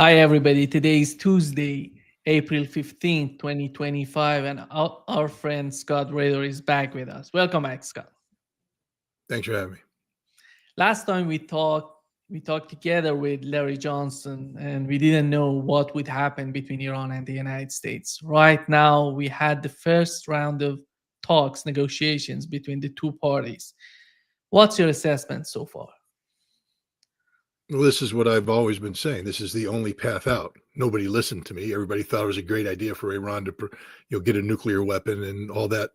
Hi, everybody. Today is Tuesday, April 15th, 2025, and our friend Scott Ritter is back with us. Welcome back, Scott. Thanks for having me. Last time we talked together with Larry Johnson, and we didn't know what would happen between Iran and the United States. Right now, we had the first round of talks, negotiations between the two parties. What's your assessment so far? Well, this is what I've always been saying. This is the only path out. Nobody listened to me. Everybody thought it was a great idea for Iran to, get a nuclear weapon and all that.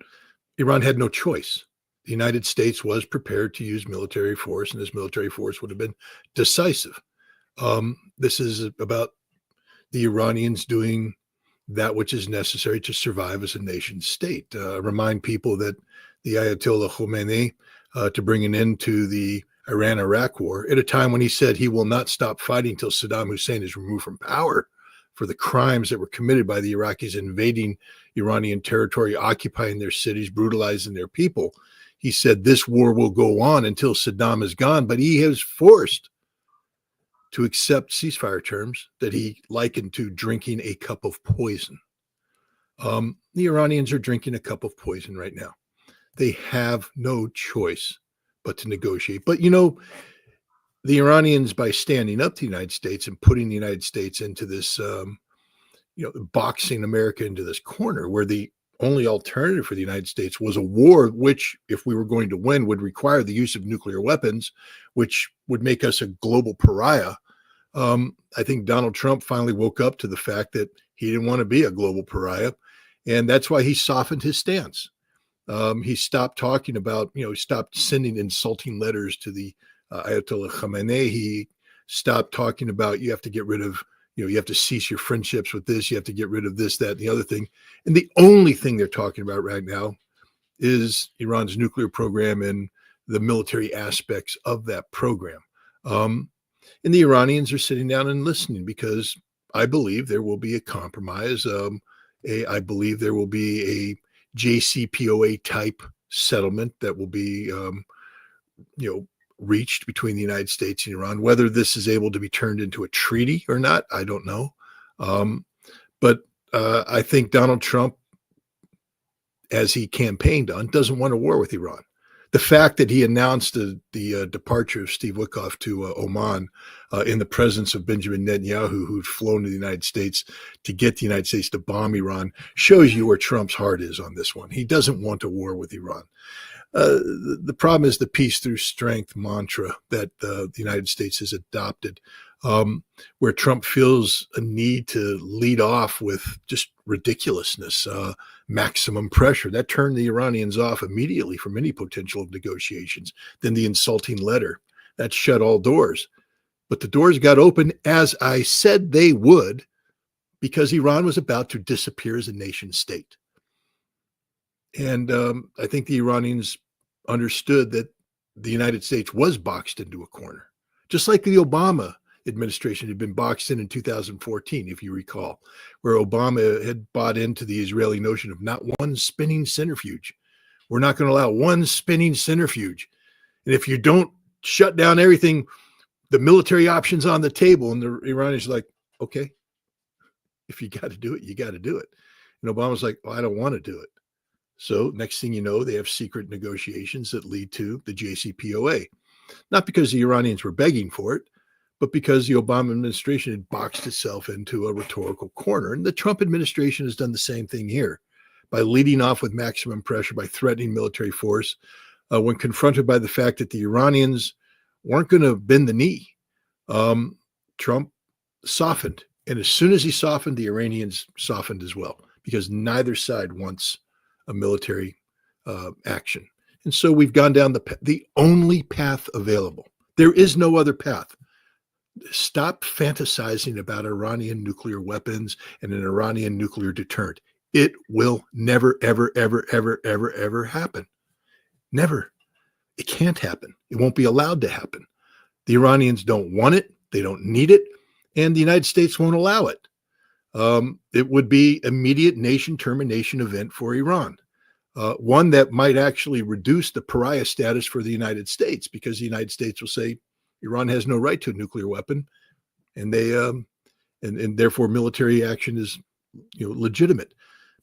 Iran had no choice. The United States was prepared to use military force, and this military force would have been decisive. This is about the Iranians doing that which is necessary to survive as a nation state. Remind people that the Ayatollah Khomeini, to bring an end to the Iran-Iraq war, at a time when he said he will not stop fighting until Saddam Hussein is removed from power for the crimes that were committed by the Iraqis invading Iranian territory, occupying their cities, brutalizing their people. He said this war will go on until Saddam is gone, but he is forced to accept ceasefire terms that he likened to drinking a cup of poison. The Iranians are drinking a cup of poison right now. They have no choice but to negotiate. But, the Iranians, by standing up to the United States and putting the United States into this, boxing America into this corner where the only alternative for the United States was a war, which, if we were going to win, would require the use of nuclear weapons, which would make us a global pariah. I think Donald Trump finally woke up to the fact that he didn't want to be a global pariah. And that's why he softened his stance. He stopped talking about, he stopped sending insulting letters to the Ayatollah Khamenei. He stopped talking about you have to get rid of, you have to cease your friendships with this. You have to get rid of this, that, and the other thing. And the only thing they're talking about right now is Iran's nuclear program and the military aspects of that program. And the Iranians are sitting down and listening because I believe there will be a compromise. I believe there will be a JCPOA type settlement that will be, reached between the United States and Iran. Whether this is able to be turned into a treaty or not, I don't know. But I think Donald Trump, as he campaigned on, doesn't want a war with Iran. The fact that he announced the departure of Steve Wickoff to Oman in the presence of Benjamin Netanyahu, who'd flown to the United States to get the United States to bomb Iran, shows you where Trump's heart is on this one. He doesn't want a war with Iran. The problem is the peace through strength mantra that the United States has adopted, where Trump feels a need to lead off with just ridiculousness, maximum pressure. That turned the Iranians off immediately from any potential of negotiations. Then the insulting letter, that shut all doors. But the doors got open, as I said they would, because Iran was about to disappear as a nation state. And I think the Iranians understood that the United States was boxed into a corner, just like the Obama administration had been boxed in 2014, if you recall, where Obama had bought into the Israeli notion of not one spinning centrifuge. We're not going to allow one spinning centrifuge. And if you don't shut down everything, the military options on the table, and the Iranians are like, okay, if you got to do it, you got to do it. And Obama's like, well, I don't want to do it. So next thing you know, they have secret negotiations that lead to the JCPOA. Not because the Iranians were begging for it, but because the Obama administration had boxed itself into a rhetorical corner. And the Trump administration has done the same thing here by leading off with maximum pressure, by threatening military force, when confronted by the fact that the Iranians weren't going to bend the knee. Trump softened. And as soon as he softened, the Iranians softened as well, because neither side wants a military action. And so we've gone down the only path available. There is no other path. Stop fantasizing about Iranian nuclear weapons and an Iranian nuclear deterrent. It will never, ever, ever, ever, ever, ever happen. Never. It can't happen. It won't be allowed to happen. The Iranians don't want it. They don't need it. And the United States won't allow it. It would be immediate nation termination event for Iran. One that might actually reduce the pariah status for the United States, because the United States will say Iran has no right to a nuclear weapon, and they and therefore military action is, legitimate.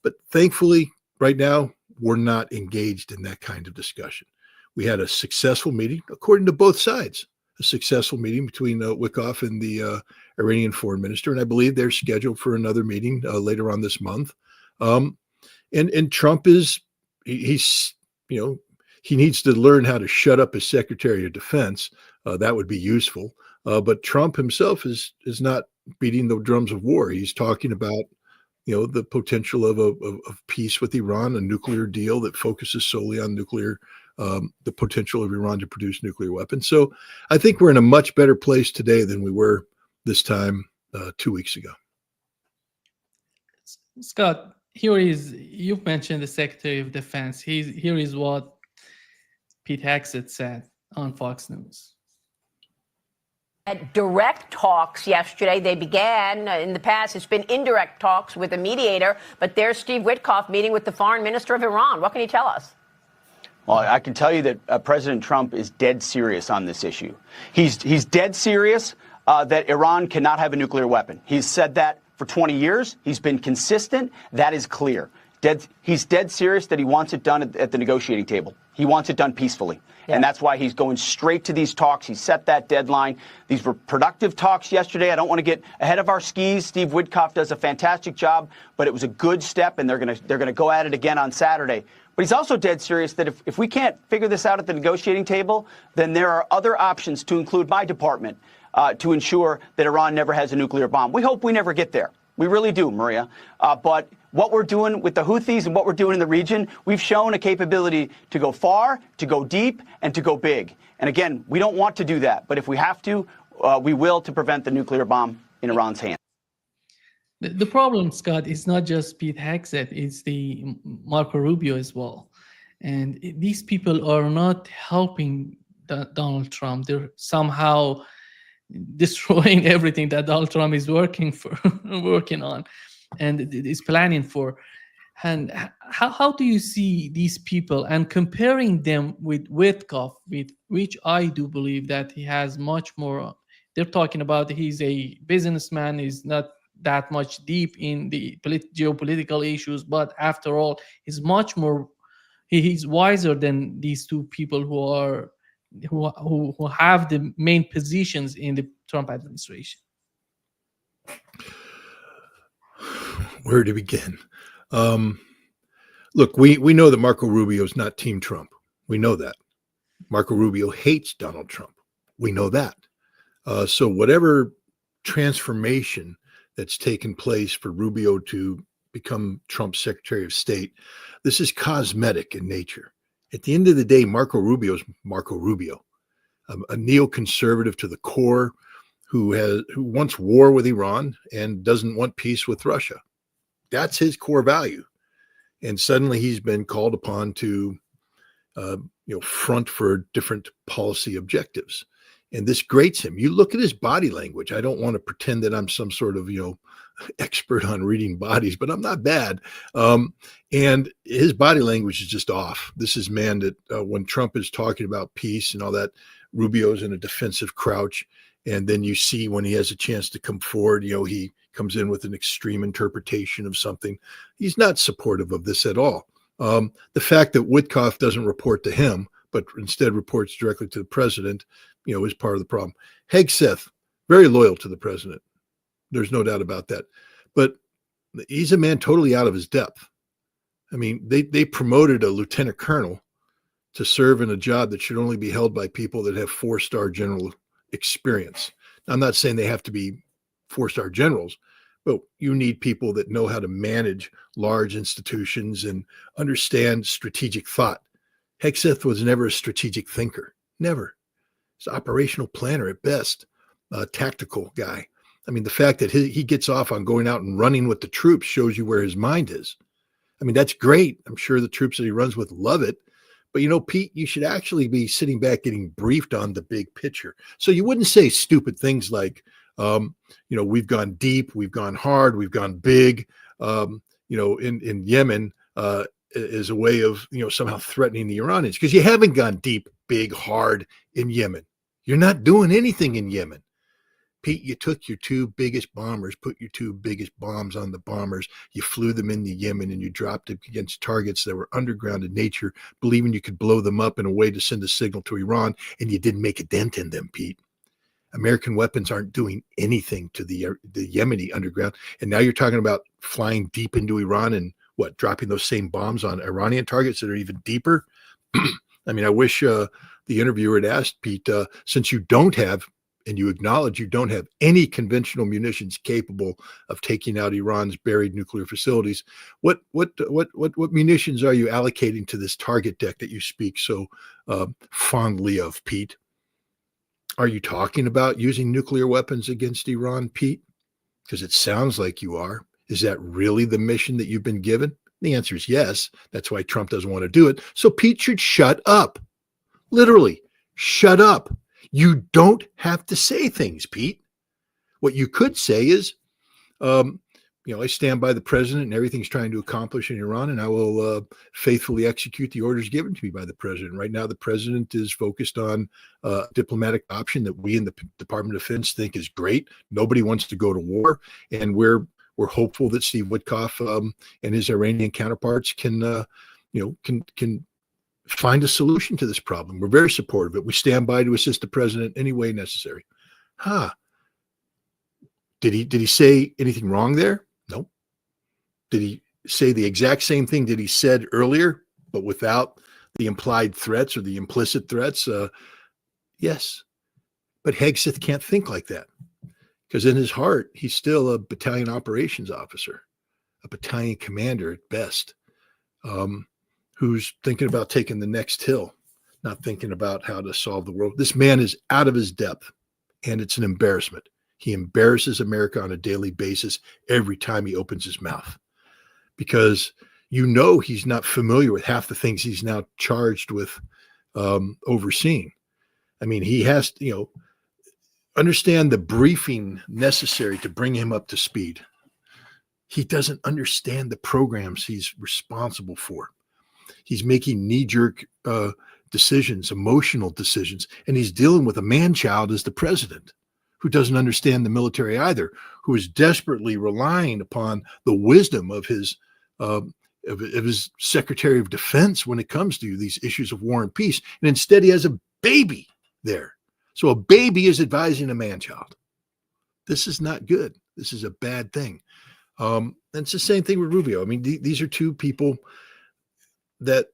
But thankfully, right now, we're not engaged in that kind of discussion. We had a successful meeting, according to both sides, a successful meeting between Wickoff and the Iranian foreign minister, and I believe they're scheduled for another meeting later on this month. And Trump he's he needs to learn how to shut up his Secretary of Defense. That would be useful. But Trump himself is not beating the drums of war. He's talking about the potential of peace with Iran, a nuclear deal that focuses solely on nuclear, the potential of Iran to produce nuclear weapons. So I think we're in a much better place today than we were this time 2 weeks ago. Scott, you've mentioned the Secretary of Defense. Here is what Pete Hegseth said on Fox News. At direct talks yesterday, they began. In the past, it's been indirect talks with a mediator, but there's Steve Wickoff meeting with the foreign minister of Iran. What can you tell us? Well, I can tell you that President Trump is dead serious on this issue. He's dead serious that Iran cannot have a nuclear weapon. He's said that for 20 years. He's been consistent. That is clear. He's dead serious that he wants it done at the negotiating table. He wants it done peacefully. Yeah. And that's why he's going straight to these talks. He set that deadline. These were productive talks yesterday. I don't want to get ahead of our skis. Steve Wickoff does a fantastic job, but it was a good step, and they're going to go at it again on Saturday. But he's also dead serious that if we can't figure this out at the negotiating table, then there are other options, to include my department, to ensure that Iran never has a nuclear bomb. We hope we never get there. We really do, Maria. But what we're doing with the Houthis and what we're doing in the region, we've shown a capability to go far, to go deep, and to go big. And again, we don't want to do that. But if we have to, we will, to prevent the nuclear bomb in Iran's hands. The problem, Scott, is not just Pete Hegseth, it's the Marco Rubio as well. And these people are not helping Donald Trump. They're somehow destroying everything that Donald Trump is working on and is planning for. And how do you see these people, and comparing them with Wickoff, with which I do believe that he has much more? They're talking about he's a businessman, he's not that much deep in the geopolitical issues, but after all, he's much more, he's wiser than these two people who have the main positions in the Trump administration. Where to begin? Look, we know that Marco Rubio is not Team Trump. We know that. Marco Rubio hates Donald Trump. We know that. So whatever transformation that's taken place for Rubio to become Trump's Secretary of State, this is cosmetic in nature. At the end of the day, Marco Rubio is Marco Rubio, a neoconservative to the core who wants war with Iran and doesn't want peace with Russia. That's his core value. And suddenly he's been called upon to front for different policy objectives. And this grates him. You look at his body language. I don't want to pretend that I'm some sort of, expert on reading bodies, but I'm not bad. And his body language is just off. This is man that when Trump is talking about peace and all that, Rubio's in a defensive crouch. And then you see when he has a chance to come forward, he comes in with an extreme interpretation of something. He's not supportive of this at all. The fact that Wickoff doesn't report to him, but instead reports directly to the president, is part of the problem. Hegseth, very loyal to the president. There's no doubt about that. But he's a man totally out of his depth. I mean, they promoted a lieutenant colonel to serve in a job that should only be held by people that have 4-star general experience. Now, I'm not saying they have to be 4-star generals, but you need people that know how to manage large institutions and understand strategic thought. Hegseth was never a strategic thinker. Never. He's an operational planner at best, a tactical guy. I mean, the fact that he gets off on going out and running with the troops shows you where his mind is. I mean, that's great. I'm sure the troops that he runs with love it. But, Pete, you should actually be sitting back getting briefed on the big picture. So you wouldn't say stupid things like, we've gone deep, we've gone hard, we've gone big, in Yemen as a way of, somehow threatening the Iranians, because you haven't gone deep, big, hard in Yemen. You're not doing anything in Yemen. Pete, you took your two biggest bombers, put your two biggest bombs on the bombers, you flew them into Yemen, and you dropped them against targets that were underground in nature, believing you could blow them up in a way to send a signal to Iran, and you didn't make a dent in them, Pete. American weapons aren't doing anything to the Yemeni underground. And now you're talking about flying deep into Iran and dropping those same bombs on Iranian targets that are even deeper. I mean, I wish the interviewer had asked Pete, since you don't have, and you acknowledge you don't have any conventional munitions capable of taking out Iran's buried nuclear facilities, what munitions are you allocating to this target deck that you speak so fondly of, Pete? Are you talking about using nuclear weapons against Iran, Pete? Because it sounds like you are. Is that really the mission that you've been given? The answer is yes. That's why Trump doesn't want to do it. So Pete should shut up. Literally, shut up. You don't have to say things, Pete. What you could say is, I stand by the president and everything he's trying to accomplish in Iran, and I will faithfully execute the orders given to me by the president. Right now, the president is focused on a diplomatic option that we in the Department of Defense think is great. Nobody wants to go to war, and we're hopeful that Steve Wickoff and his Iranian counterparts can find a solution to this problem. We're very supportive of it. We stand by to assist the president any way necessary. Did he say anything wrong there? No. Did he say the exact same thing that he said earlier, but without the implied threats or the implicit threats? Yes. But Hegseth can't think like that, because in his heart, he's still a battalion operations officer, a battalion commander at best, who's thinking about taking the next hill, not thinking about how to solve the world. This man is out of his depth, and it's an embarrassment. He embarrasses America on a daily basis every time he opens his mouth, because he's not familiar with half the things he's now charged with overseeing. I mean, he has to, understand the briefing necessary to bring him up to speed. He doesn't understand the programs he's responsible for. He's making knee-jerk decisions, emotional decisions, and he's dealing with a man-child as the president, who doesn't understand the military either, who is desperately relying upon the wisdom of his Secretary of Defense when it comes to these issues of war and peace. And instead, he has a baby there. So a baby is advising a man-child. This is not good. This is a bad thing. And it's the same thing with Rubio. I mean, these are two people that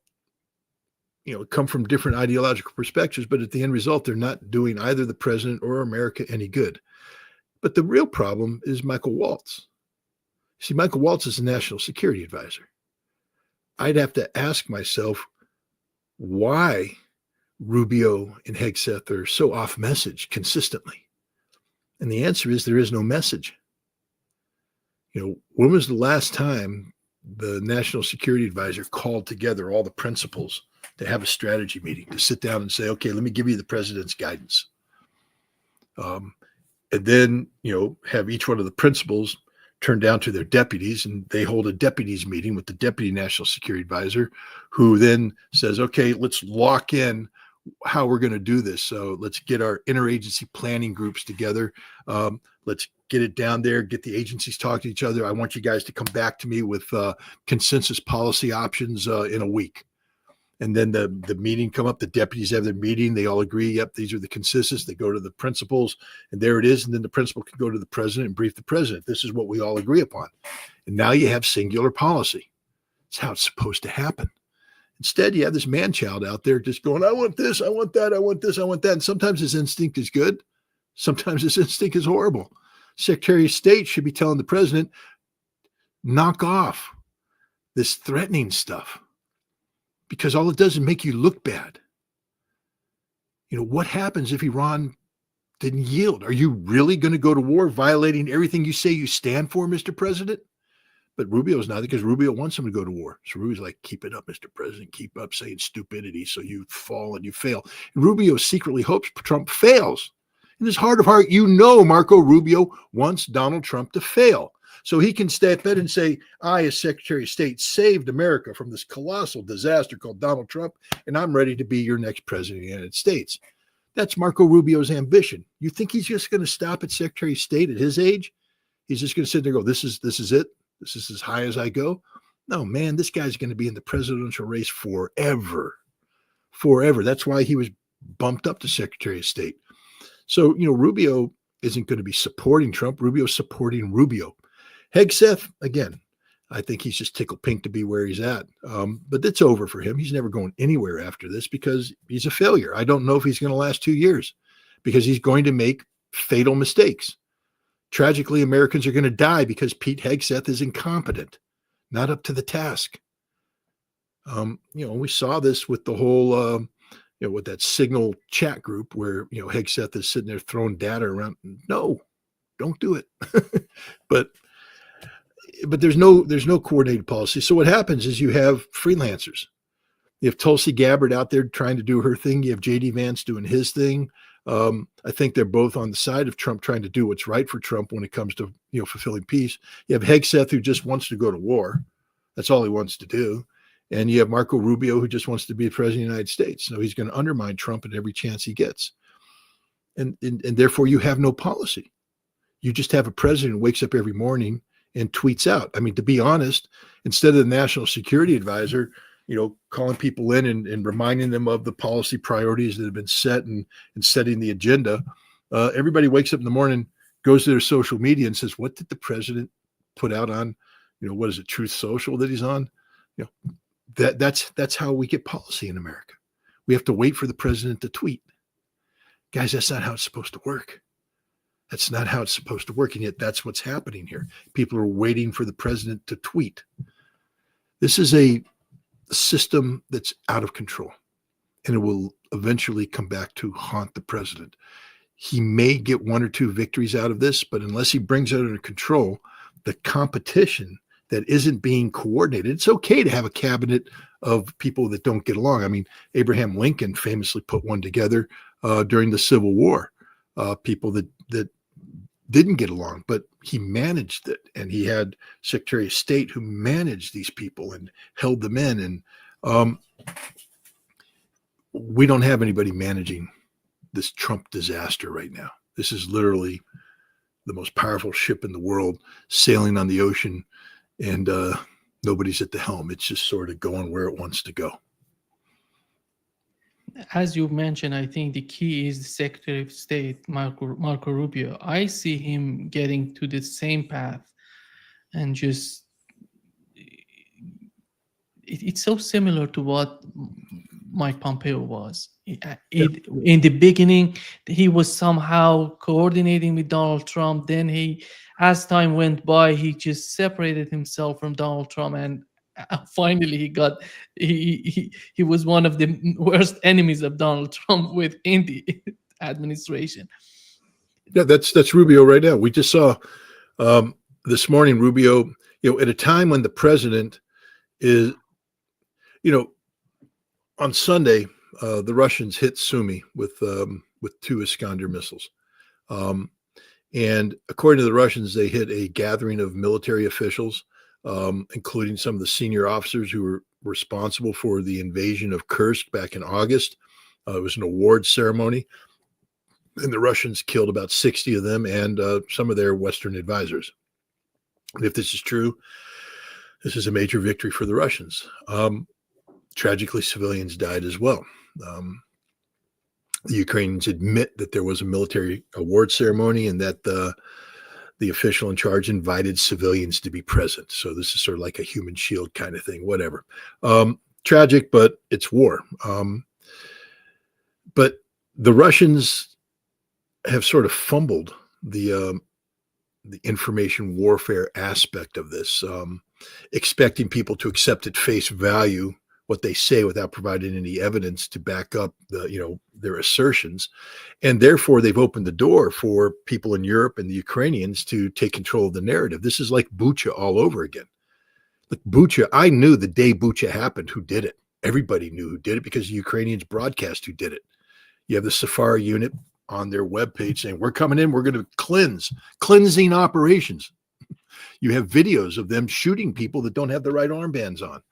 come from different ideological perspectives, but at the end result, they're not doing either the president or America any good. But the real problem is Michael Waltz. See, Michael Waltz is a national security advisor. I'd have to ask myself why Rubio and Hegseth are so off message consistently. And the answer is there is no message. When was the last time the national security advisor called together all the principals to have a strategy meeting, to sit down and say, okay, let me give you the president's guidance. And then, have each one of the principals turn down to their deputies, and they hold a deputies meeting with the deputy national security advisor, who then says, okay, let's lock in how we're going to do this. So let's get our interagency planning groups together. Let's get it down there, get the agencies talking to each other. I want you guys to come back to me with consensus policy options in a week. And then the meeting come up, the deputies have their meeting. They all agree, yep, these are the consensus. They go to the principals, and there it is. And then the principal can go to the president and brief the president. This is what we all agree upon. And now you have singular policy. It's how it's supposed to happen. Instead, you have this man-child out there just going, I want this, I want that, I want this, I want that. And sometimes his instinct is good. Sometimes his instinct is horrible. Secretary of State should be telling the president, knock off this threatening stuff, because all it does is make you look bad. What happens if Iran didn't yield? Are you really going to go to war violating everything you say you stand for, Mr. President? But Rubio's not, because Rubio wants him to go to war. So Rubio's like, keep it up, Mr. President. Keep up saying stupidity so you fall and you fail. And Rubio secretly hopes Trump fails. In his heart of heart, Marco Rubio wants Donald Trump to fail, so he can step in and say, I, as Secretary of State, saved America from this colossal disaster called Donald Trump, and I'm ready to be your next president of the United States. That's Marco Rubio's ambition. You think he's just going to stop at Secretary of State at his age? He's just going to sit there and go, this is it. This is as high as I go. No, man, this guy's going to be in the presidential race forever. Forever. That's why he was bumped up to Secretary of State. So, Rubio isn't going to be supporting Trump. Rubio's supporting Rubio. Hegseth, again, I think he's just tickled pink to be where he's at. But it's over for him. He's never going anywhere after this because he's a failure. I don't know if he's going to last 2 years because he's going to make fatal mistakes. Tragically, Americans are going to die because Pete Hegseth is incompetent, not up to the task. We saw this with the whole, with that Signal chat group where, Hegseth is sitting there throwing data around. No, don't do it. But there's no coordinated policy. So what happens is you have freelancers. You have Tulsi Gabbard out there trying to do her thing. You have J.D. Vance doing his thing. I think they're both on the side of Trump trying to do what's right for Trump when it comes to, fulfilling peace. You have Hegseth who just wants to go to war. That's all he wants to do. And you have Marco Rubio who just wants to be president of the United States. So he's going to undermine Trump at every chance he gets. And therefore you have no policy. You just have a president who wakes up every morning and tweets out. I mean, to be honest, instead of the national security advisor, calling people in and reminding them of the policy priorities that have been set and setting the agenda, everybody wakes up in the morning, goes to their social media and says, what did the president put out on, what is it, Truth Social that he's on? That's how we get policy in America. We have to wait for the president to tweet. Guys, that's not how it's supposed to work. That's not how it's supposed to work. And yet that's what's happening here. People are waiting for the president to tweet. This is a system that's out of control, and it will eventually come back to haunt the president. He may get 1 or 2 victories out of this, but unless he brings it under control, the competition that isn't being coordinated, it's okay to have a cabinet of people that don't get along. I mean, Abraham Lincoln famously put one together during the Civil War, people that didn't get along, but he managed it. And he had Secretary of State who managed these people and held them in. And we don't have anybody managing this Trump disaster right now. This is literally the most powerful ship in the world sailing on the ocean, and nobody's at the helm. It's just sort of going where it wants to go. As you mentioned, I think the key is the Secretary of State, Marco Rubio. I see him getting to the same path and just, it's so similar to what Mike Pompeo was. In the beginning, he was somehow coordinating with Donald Trump. Then as time went by, he just separated himself from Donald Trump, and finally he was one of the worst enemies of Donald Trump within the administration. Yeah, that's Rubio right now. We just saw this morning Rubio, at a time when the president is, on Sunday, the Russians hit Sumy with 2 Iskander missiles. And according to the Russians, they hit a gathering of military officials, including some of the senior officers who were responsible for the invasion of Kursk back in August. It was an award ceremony, and the Russians killed about 60 of them and some of their Western advisors. And if this is true, this is a major victory for the Russians. Tragically, civilians died as well. The Ukrainians admit that there was a military award ceremony and that the official in charge invited civilians to be present. So this is sort of like a human shield kind of thing, whatever. Tragic, but it's war. But the Russians have sort of fumbled the information warfare aspect of this, expecting people to accept at face value what they say without providing any evidence to back up their assertions. And therefore they've opened the door for people in Europe and the Ukrainians to take control of the narrative. This is like Bucha all over again. Like Bucha, I knew the day Bucha happened who did it. Everybody knew who did it because the Ukrainians broadcast who did it. You have the Safari unit on their webpage saying, we're coming in, we're going to cleansing operations. You have videos of them shooting people that don't have the right armbands on.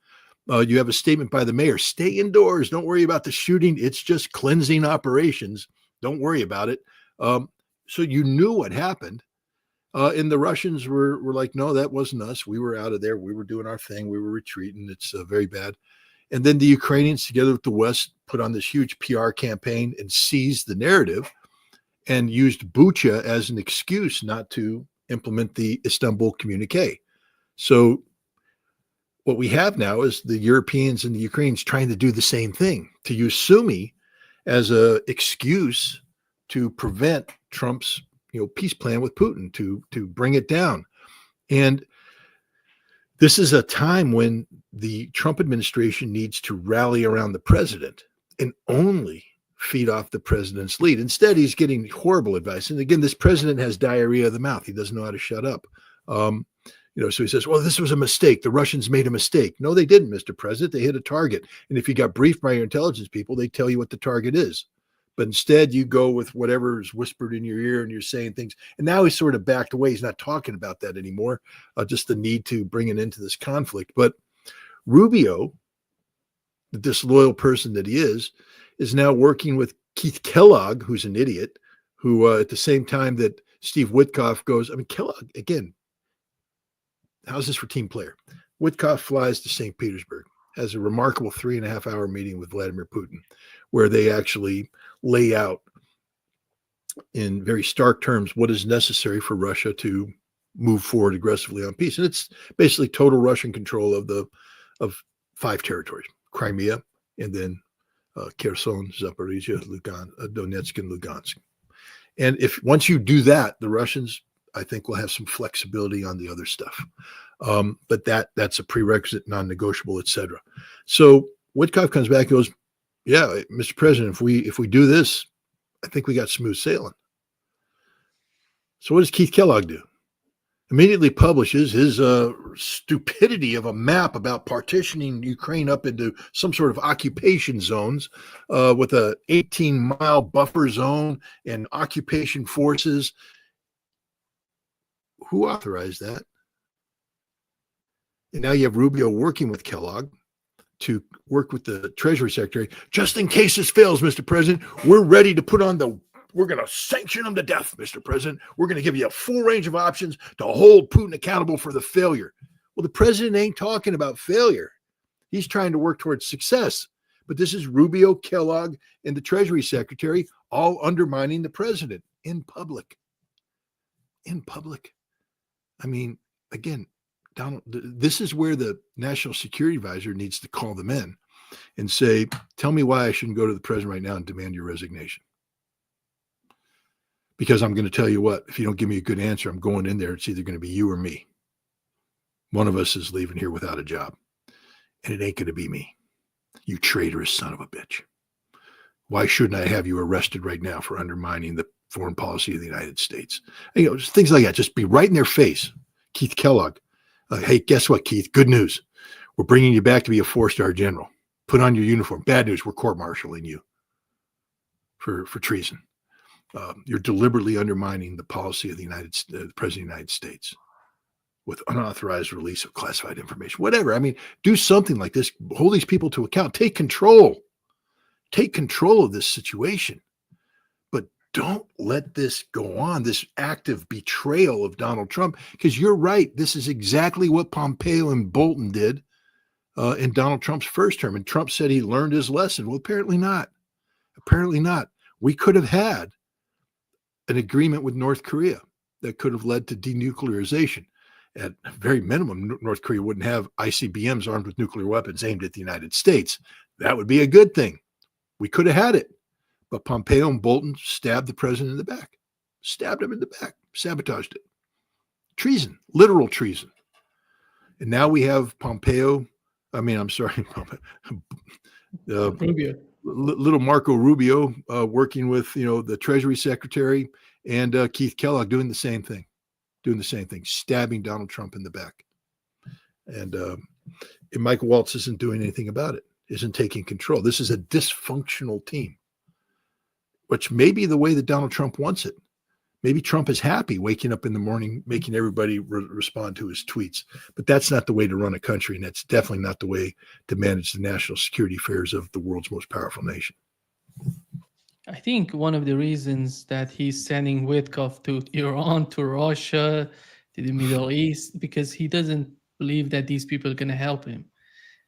You have a statement by the mayor, stay indoors, don't worry about the shooting. It's just cleansing operations. Don't worry about it. So you knew what happened. And the Russians were like, no, that wasn't us. We were out of there. We were doing our thing. We were retreating. It's very bad. And then the Ukrainians, together with the West, put on this huge PR campaign and seized the narrative and used Bucha as an excuse not to implement the Istanbul communique. So what we have now is the Europeans and the Ukrainians trying to do the same thing, to use Sumy as an excuse to prevent Trump's peace plan with Putin, to bring it down. And this is a time when the Trump administration needs to rally around the president and only feed off the president's lead. Instead, he's getting horrible advice. And again, this president has diarrhea of the mouth. He doesn't know how to shut up. So he says, well, this was a mistake. The Russians made a mistake. No, they didn't, Mr. President. They hit a target. And if you got briefed by your intelligence people, they tell you what the target is. But instead, you go with whatever is whispered in your ear and you're saying things. And now he's sort of backed away. He's not talking about that anymore, just the need to bring it into this conflict. But Rubio, the disloyal person that he is now working with Keith Kellogg, who's an idiot, who at the same time that Steve Wickoff goes, Kellogg, again, how's this for team player? Wickoff flies to St. Petersburg, has a remarkable 3.5-hour meeting with Vladimir Putin, where they actually lay out in very stark terms what is necessary for Russia to move forward aggressively on peace. And it's basically total Russian control of 5 territories: Crimea, and then Kherson, Zaporizhia, Donetsk, and Lugansk. And if once you do that, the Russians, I think, will have some flexibility on the other stuff. But that's a prerequisite, non-negotiable, etc. So Witkoff comes back and goes, yeah, Mr. President, if we do this, I think we got smooth sailing. So what does Keith Kellogg do? Immediately publishes his stupidity of a map about partitioning Ukraine up into some sort of occupation zones with a 18-mile buffer zone and occupation forces. Who authorized that? And now you have Rubio working with Kellogg to work with the Treasury Secretary. Just in case this fails, Mr. President, we're ready to we're going to sanction them to death, Mr. President. We're going to give you a full range of options to hold Putin accountable for the failure. Well, the president ain't talking about failure. He's trying to work towards success. But this is Rubio, Kellogg, and the Treasury Secretary all undermining the president in public. In public. Again, Donald, this is where the National Security Advisor needs to call them in and say, tell me why I shouldn't go to the president right now and demand your resignation. Because I'm going to tell you what, if you don't give me a good answer, I'm going in there. It's either going to be you or me. One of us is leaving here without a job. And it ain't going to be me. You traitorous son of a bitch. Why shouldn't I have you arrested right now for undermining the foreign policy of the United States? Just things like that. Just be right in their face. Keith Kellogg. Hey, guess what, Keith? Good news. We're bringing you back to be a 4-star general. Put on your uniform. Bad news. We're court-martialing you for treason. You're deliberately undermining the policy of the President of the United States with unauthorized release of classified information. Whatever. Do something like this. Hold these people to account. Take control. Take control of this situation. But don't let this go on, this active betrayal of Donald Trump, because you're right. This is exactly what Pompeo and Bolton did in Donald Trump's first term. And Trump said he learned his lesson. Well, apparently not. Apparently not. We could have had an agreement with North Korea that could have led to denuclearization. At very minimum, North Korea wouldn't have ICBMs armed with nuclear weapons aimed at the United States. That would be a good thing. We could have had it. But Pompeo and Bolton stabbed the president in the back. Stabbed him in the back. Sabotaged it. Treason. Literal treason. And now we have Rubio. Little Marco Rubio working with, the Treasury Secretary and Keith Kellogg doing the same thing, stabbing Donald Trump in the back. And Michael Waltz isn't doing anything about it, isn't taking control. This is a dysfunctional team, which may be the way that Donald Trump wants it. Maybe Trump is happy waking up in the morning, making everybody respond to his tweets. But that's not the way to run a country, and that's definitely not the way to manage the national security affairs of the world's most powerful nation. I think one of the reasons that he's sending Wickoff to Iran, to Russia, to the Middle East, because he doesn't believe that these people are going to help him.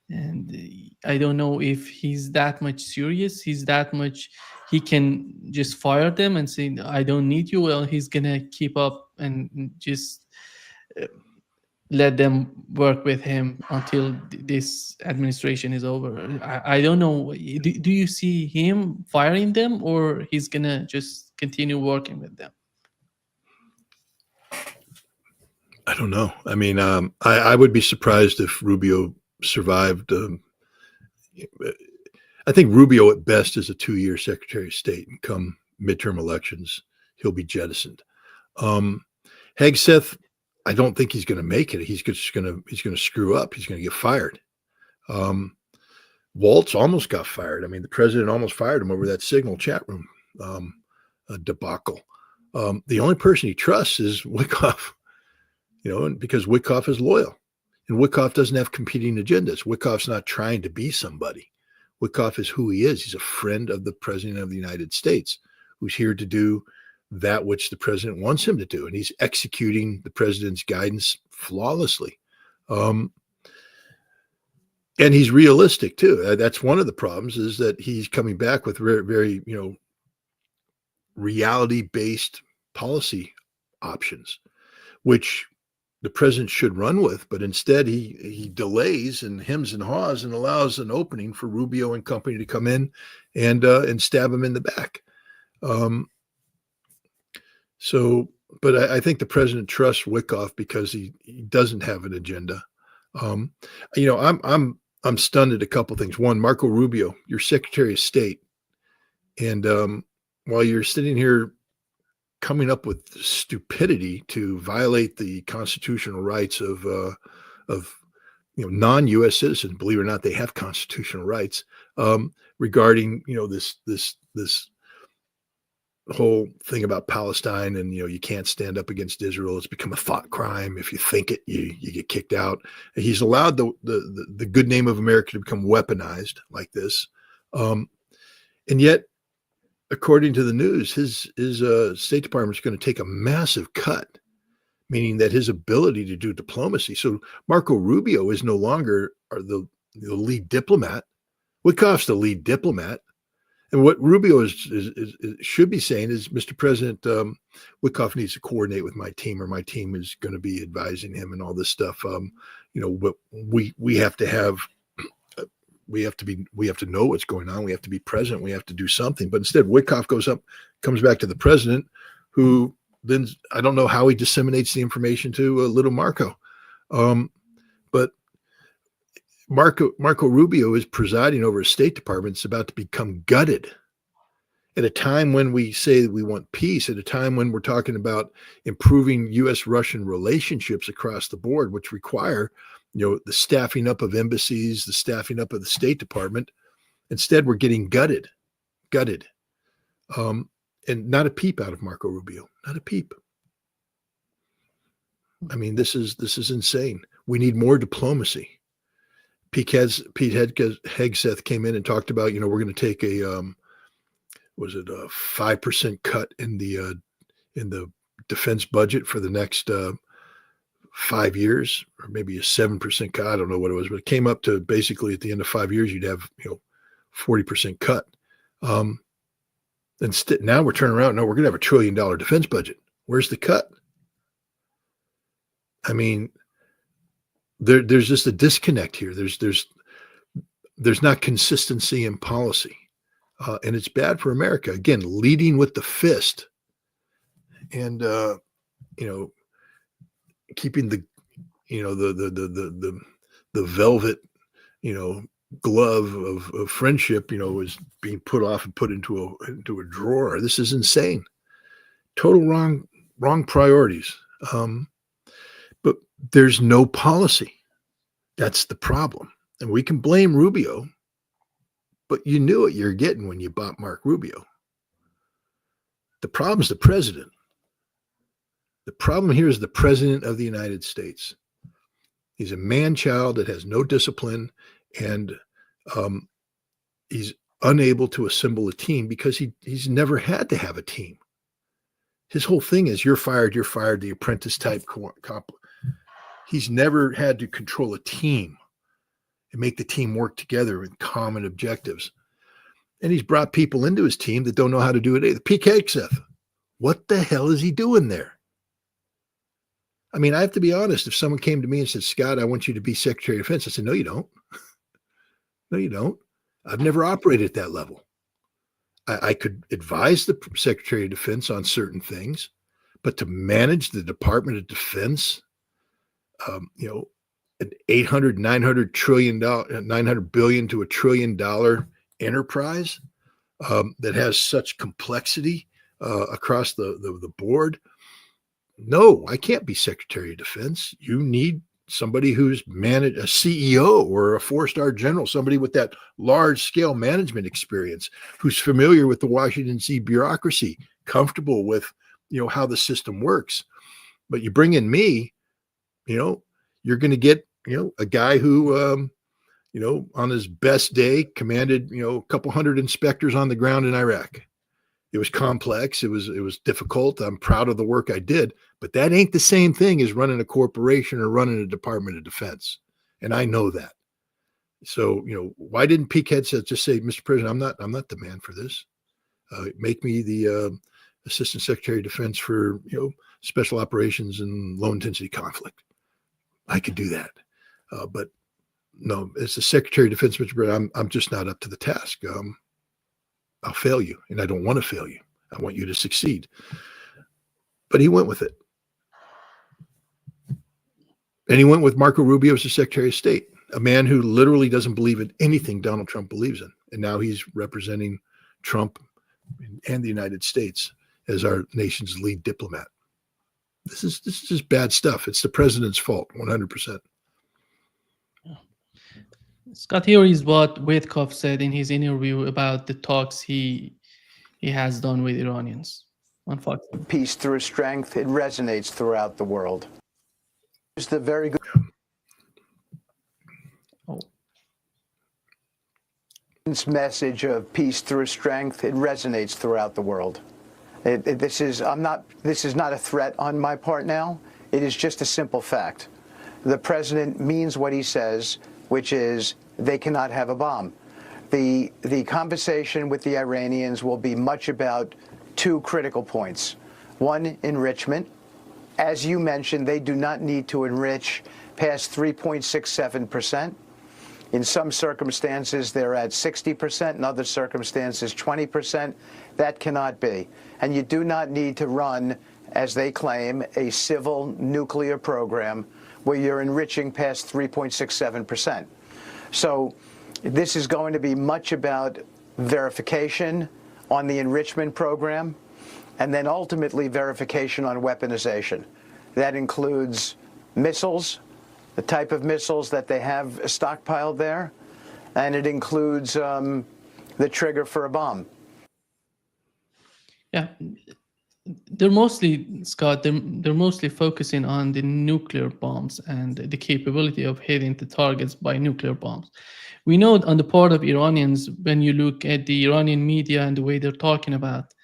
And I don't know if he's that much serious. He's that much, he can just fire them and say, I don't need you. Well, he's going to keep up and just let them work with him until this administration is over. I don't know. Do you see him firing them, or he's gonna just continue working with them? I don't know. I mean, I would be surprised if Rubio survived. I think Rubio at best is a 2-year Secretary of State, and come midterm elections, he'll be jettisoned. Hegseth, I don't think he's going to make it. He's going to screw up. He's going to get fired. Waltz almost got fired. I mean, the president almost fired him over that Signal chat room debacle. The only person he trusts is Wickoff, and because Wickoff is loyal, and Wickoff doesn't have competing agendas. Wickoff's not trying to be somebody. Wickoff is who he is. He's a friend of the president of the United States, who's here to do that which the president wants him to do, and he's executing the president's guidance flawlessly. And he's realistic too. That's one of the problems, is that he's coming back with very, very, reality-based policy options, which the president should run with, but instead he delays and hems and haws and allows an opening for Rubio and company to come in and stab him in the back. But I think the president trusts Wickoff because he doesn't have an agenda. I'm stunned at a couple things. One, Marco Rubio, your Secretary of State, and while you're sitting here coming up with stupidity to violate the constitutional rights of non-U.S. citizens, believe it or not, they have constitutional rights regarding this whole thing about Palestine, and you can't stand up against Israel. It's become a thought crime. If you think it, you get kicked out. And he's allowed the good name of America to become weaponized like this, and yet, according to the news, his State Department is going to take a massive cut, meaning that his ability to do diplomacy. So Marco Rubio is no longer the lead diplomat. Wickoff's the lead diplomat. And what Rubio should be saying is, Mr. President, Wickoff needs to coordinate with my team, or my team is going to be advising him and all this stuff. But we have to have, we have to know what's going on. We have to be present. We have to do something. But instead, Wickoff comes back to the president, who then, I don't know how he disseminates the information to little Marco. But Marco Rubio is presiding over a State Department that's about to become gutted at a time when we say that we want peace, at a time when we're talking about improving U.S.-Russian relationships across the board, which require, the staffing up of embassies, the staffing up of the State Department. Instead, we're getting gutted, and not a peep out of Marco Rubio, not a peep. I mean, this is insane. We need more diplomacy. Pete Hegseth came in and talked about, we're going to take a 5% cut in the defense budget for the next 5 years, or maybe a 7% cut. I don't know what it was, but it came up to basically at the end of 5 years, you'd have 40% cut. And now we're turning around. No, we're going to have $1 trillion defense budget. Where's the cut? I mean, there's just a disconnect here. There's not consistency in policy, and it's bad for America. Again, leading with the fist, and keeping the velvet glove of friendship is being put off and put into a drawer. This is insane. Total wrong priorities. But there's no policy. That's the problem. And we can blame Rubio, but you knew what you're getting when you bought Mark Rubio. The problem is the president. The problem here is the president of the United States. He's a man-child that has no discipline, and he's unable to assemble a team because he's never had to have a team. His whole thing is you're fired, the apprentice type comp. He's never had to control a team and make the team work together with common objectives. And he's brought people into his team that don't know how to do it either. Pete Hegseth, what the hell is he doing there? I mean, I have to be honest. If someone came to me and said, Scott, I want you to be Secretary of Defense, I said, no, you don't. No, you don't. I've never operated at that level. I could advise the Secretary of Defense on certain things, but to manage the Department of Defense, an $800, $900 billion to $1 trillion enterprise that has such complexity across the board. No, I can't be Secretary of Defense. You need somebody who's managed a CEO or a 4-star general, somebody with that large scale management experience, who's familiar with the Washington D.C. bureaucracy, comfortable with, how the system works. But you bring in me, you're going to get, a guy who, on his best day commanded, a couple hundred inspectors on the ground in Iraq. It was complex. It was difficult. I'm proud of the work I did, but that ain't the same thing as running a corporation or running a Department of Defense. And I know that. So, why didn't Pete Hegseth just say, Mr. President, I'm not the man for this. Make me the Assistant Secretary of Defense for, special operations and low intensity conflict. I could do that. But no, as the Secretary of Defense, Mr. President, I'm just not up to the task. I'll fail you, and I don't want to fail you. I want you to succeed. But he went with it. And he went with Marco Rubio as the Secretary of State, a man who literally doesn't believe in anything Donald Trump believes in. And now he's representing Trump and the United States as our nation's lead diplomat. This is just bad stuff. It's the president's fault, 100%. Scott, here is what Wickoff said in his interview about the talks he has done with Iranians on Fox. Peace through strength, it resonates throughout the world. It's the very good message of peace through strength, it resonates throughout the world. This is not a threat on my part now. It is just a simple fact. The president means what he says, which is they cannot have a bomb. The conversation with the Iranians will be much about two critical points. One, enrichment. As you mentioned, they do not need to enrich past 3.67%. In some circumstances, they're at 60%. In other circumstances, 20%. That cannot be. And you do not need to run, as they claim, a civil nuclear program where you're enriching past 3.67%. So this is going to be much about verification on the enrichment program, and then ultimately verification on weaponization. That includes missiles, the type of missiles that they have stockpiled there, and it includes the trigger for a bomb. Yeah. They're mostly, Scott, they're mostly focusing on the nuclear bombs and the capability of hitting the targets by nuclear bombs. We know on the part of Iranians, when you look at the Iranian media and the way they're talking about,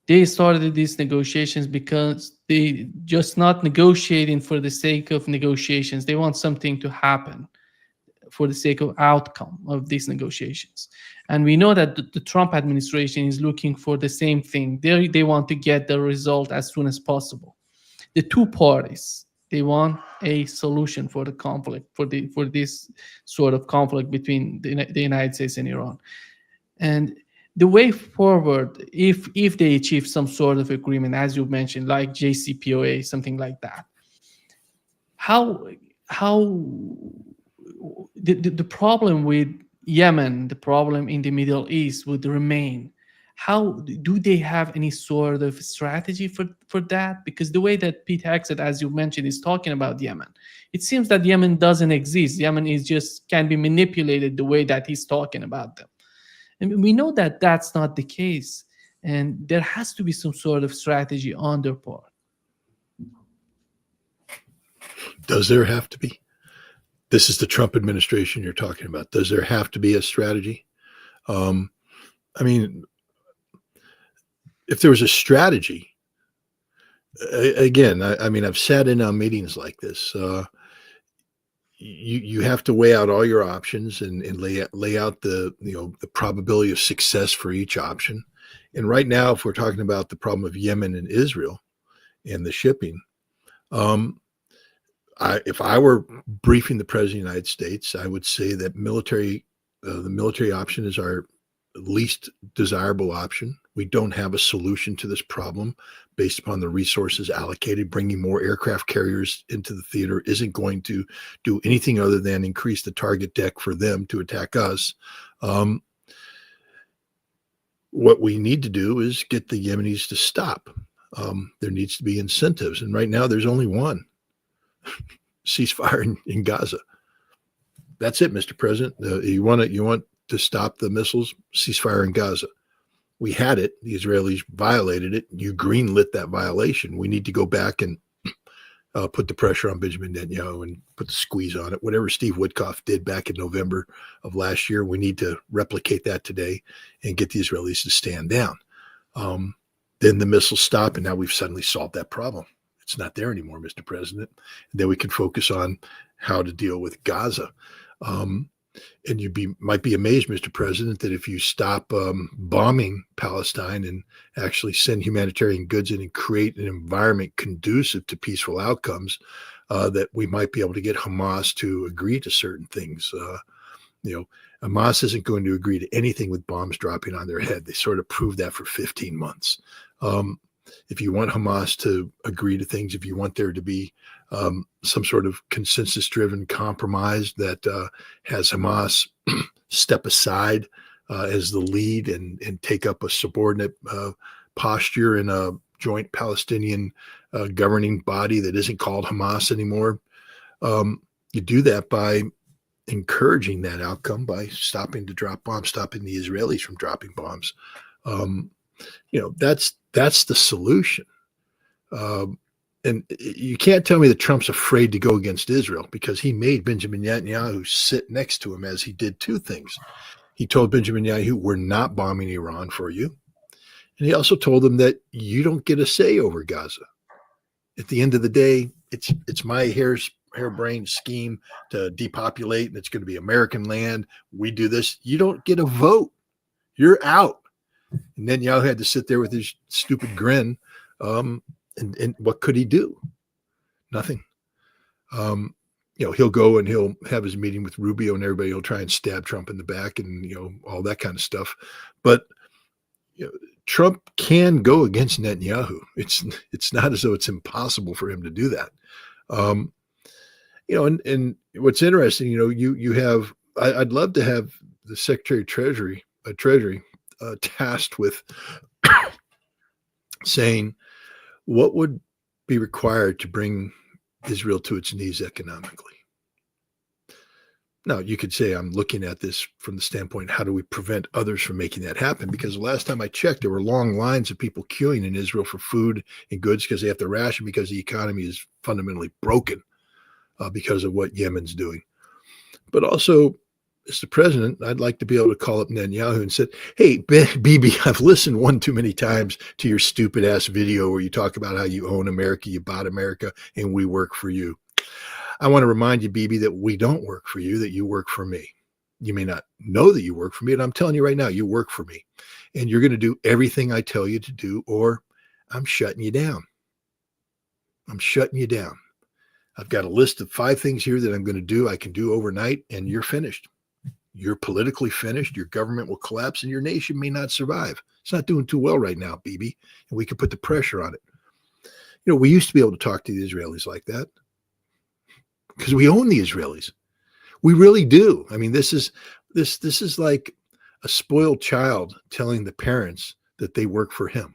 they started these negotiations because they just not negotiating for the sake of negotiations. They want something to happen for the sake of outcome of these negotiations. And we know that the Trump administration is looking for the same thing. They want to get the result as soon as possible. The two parties, they want a solution for the conflict, for this sort of conflict between the United States and Iran. And the way forward, if they achieve some sort of agreement, as you mentioned, like JCPOA, something like that, how the problem with Yemen, the problem in the Middle East would remain. How do they have any sort of strategy for that? Because the way that Pete Hegseth, as you mentioned, is talking about Yemen, it seems that Yemen doesn't exist. Yemen is just can be manipulated the way that he's talking about them. And we know that that's not the case. And there has to be some sort of strategy on their part. Does there have to be? This is the Trump administration you're talking about. Does there have to be a strategy? I mean, if there was a strategy, again, I mean, I've sat in on meetings like this. You have to weigh out all your options and lay out the the probability of success for each option. And right now, if we're talking about the problem of Yemen and Israel and the shipping, if I were briefing the president of the United States, I would say that the military option is our least desirable option. We don't have a solution to this problem based upon the resources allocated. Bringing more aircraft carriers into the theater isn't going to do anything other than increase the target deck for them to attack us. What we need to do is get the Yemenis to stop. There needs to be incentives. And right now there's only one: ceasefire in Gaza. That's it, Mr. President. You want to stop the missiles? Ceasefire in Gaza. We had it. The Israelis violated it. You greenlit that violation. We need to go back and put the pressure on Benjamin Netanyahu and put the squeeze on it. Whatever Steve Wickoff did back in November of last year, we need to replicate that today and get the Israelis to stand down. Then the missiles stop, and now we've suddenly solved that problem. It's not there anymore, Mr. President. And then we can focus on how to deal with Gaza. And you might be amazed, Mr. President, that if you stop bombing Palestine and actually send humanitarian goods in and create an environment conducive to peaceful outcomes, that we might be able to get Hamas to agree to certain things. Hamas isn't going to agree to anything with bombs dropping on their head. They sort of proved that for 15 months. If you want Hamas to agree to things, if you want there to be some sort of consensus-driven compromise that has Hamas step aside as the lead and take up a subordinate posture in a joint Palestinian governing body that isn't called Hamas anymore, you do that by encouraging that outcome, by stopping to drop bombs, stopping the Israelis from dropping bombs. That's the solution. And you can't tell me that Trump's afraid to go against Israel, because he made Benjamin Netanyahu sit next to him as he did two things. He told Benjamin Netanyahu, we're not bombing Iran for you. And he also told him that you don't get a say over Gaza. At the end of the day, it's my harebrained scheme to depopulate, and it's going to be American land. We do this. You don't get a vote. You're out. And Netanyahu had to sit there with his stupid grin. And what could he do? Nothing. He'll go and he'll have his meeting with Rubio and everybody. He'll try and stab Trump in the back and, all that kind of stuff. But Trump can go against Netanyahu. It's not as though it's impossible for him to do that. And what's interesting, you have, I'd love to have the Secretary of Treasury tasked with saying, what would be required to bring Israel to its knees economically? Now, you could say I'm looking at this from the standpoint, how do we prevent others from making that happen? Because the last time I checked, there were long lines of people queuing in Israel for food and goods because they have to ration, because the economy is fundamentally broken because of what Yemen's doing. But also, Mr. President, I'd like to be able to call up Netanyahu and say, hey, Bibi, I've listened one too many times to your stupid ass video where you talk about how you own America, you bought America, and we work for you. I want to remind you, Bibi, that we don't work for you, that you work for me. You may not know that you work for me, but I'm telling you right now, you work for me. And you're going to do everything I tell you to do, or I'm shutting you down. I'm shutting you down. I've got a list of 5 things here that I'm going to do, I can do overnight, and you're finished. You're politically finished. Your government will collapse and your nation may not survive. It's not doing too well right now, Bibi, and we can put the pressure on it. We used to be able to talk to the Israelis like that because we own the Israelis. We really do. I mean, this is like a spoiled child telling the parents that they work for him.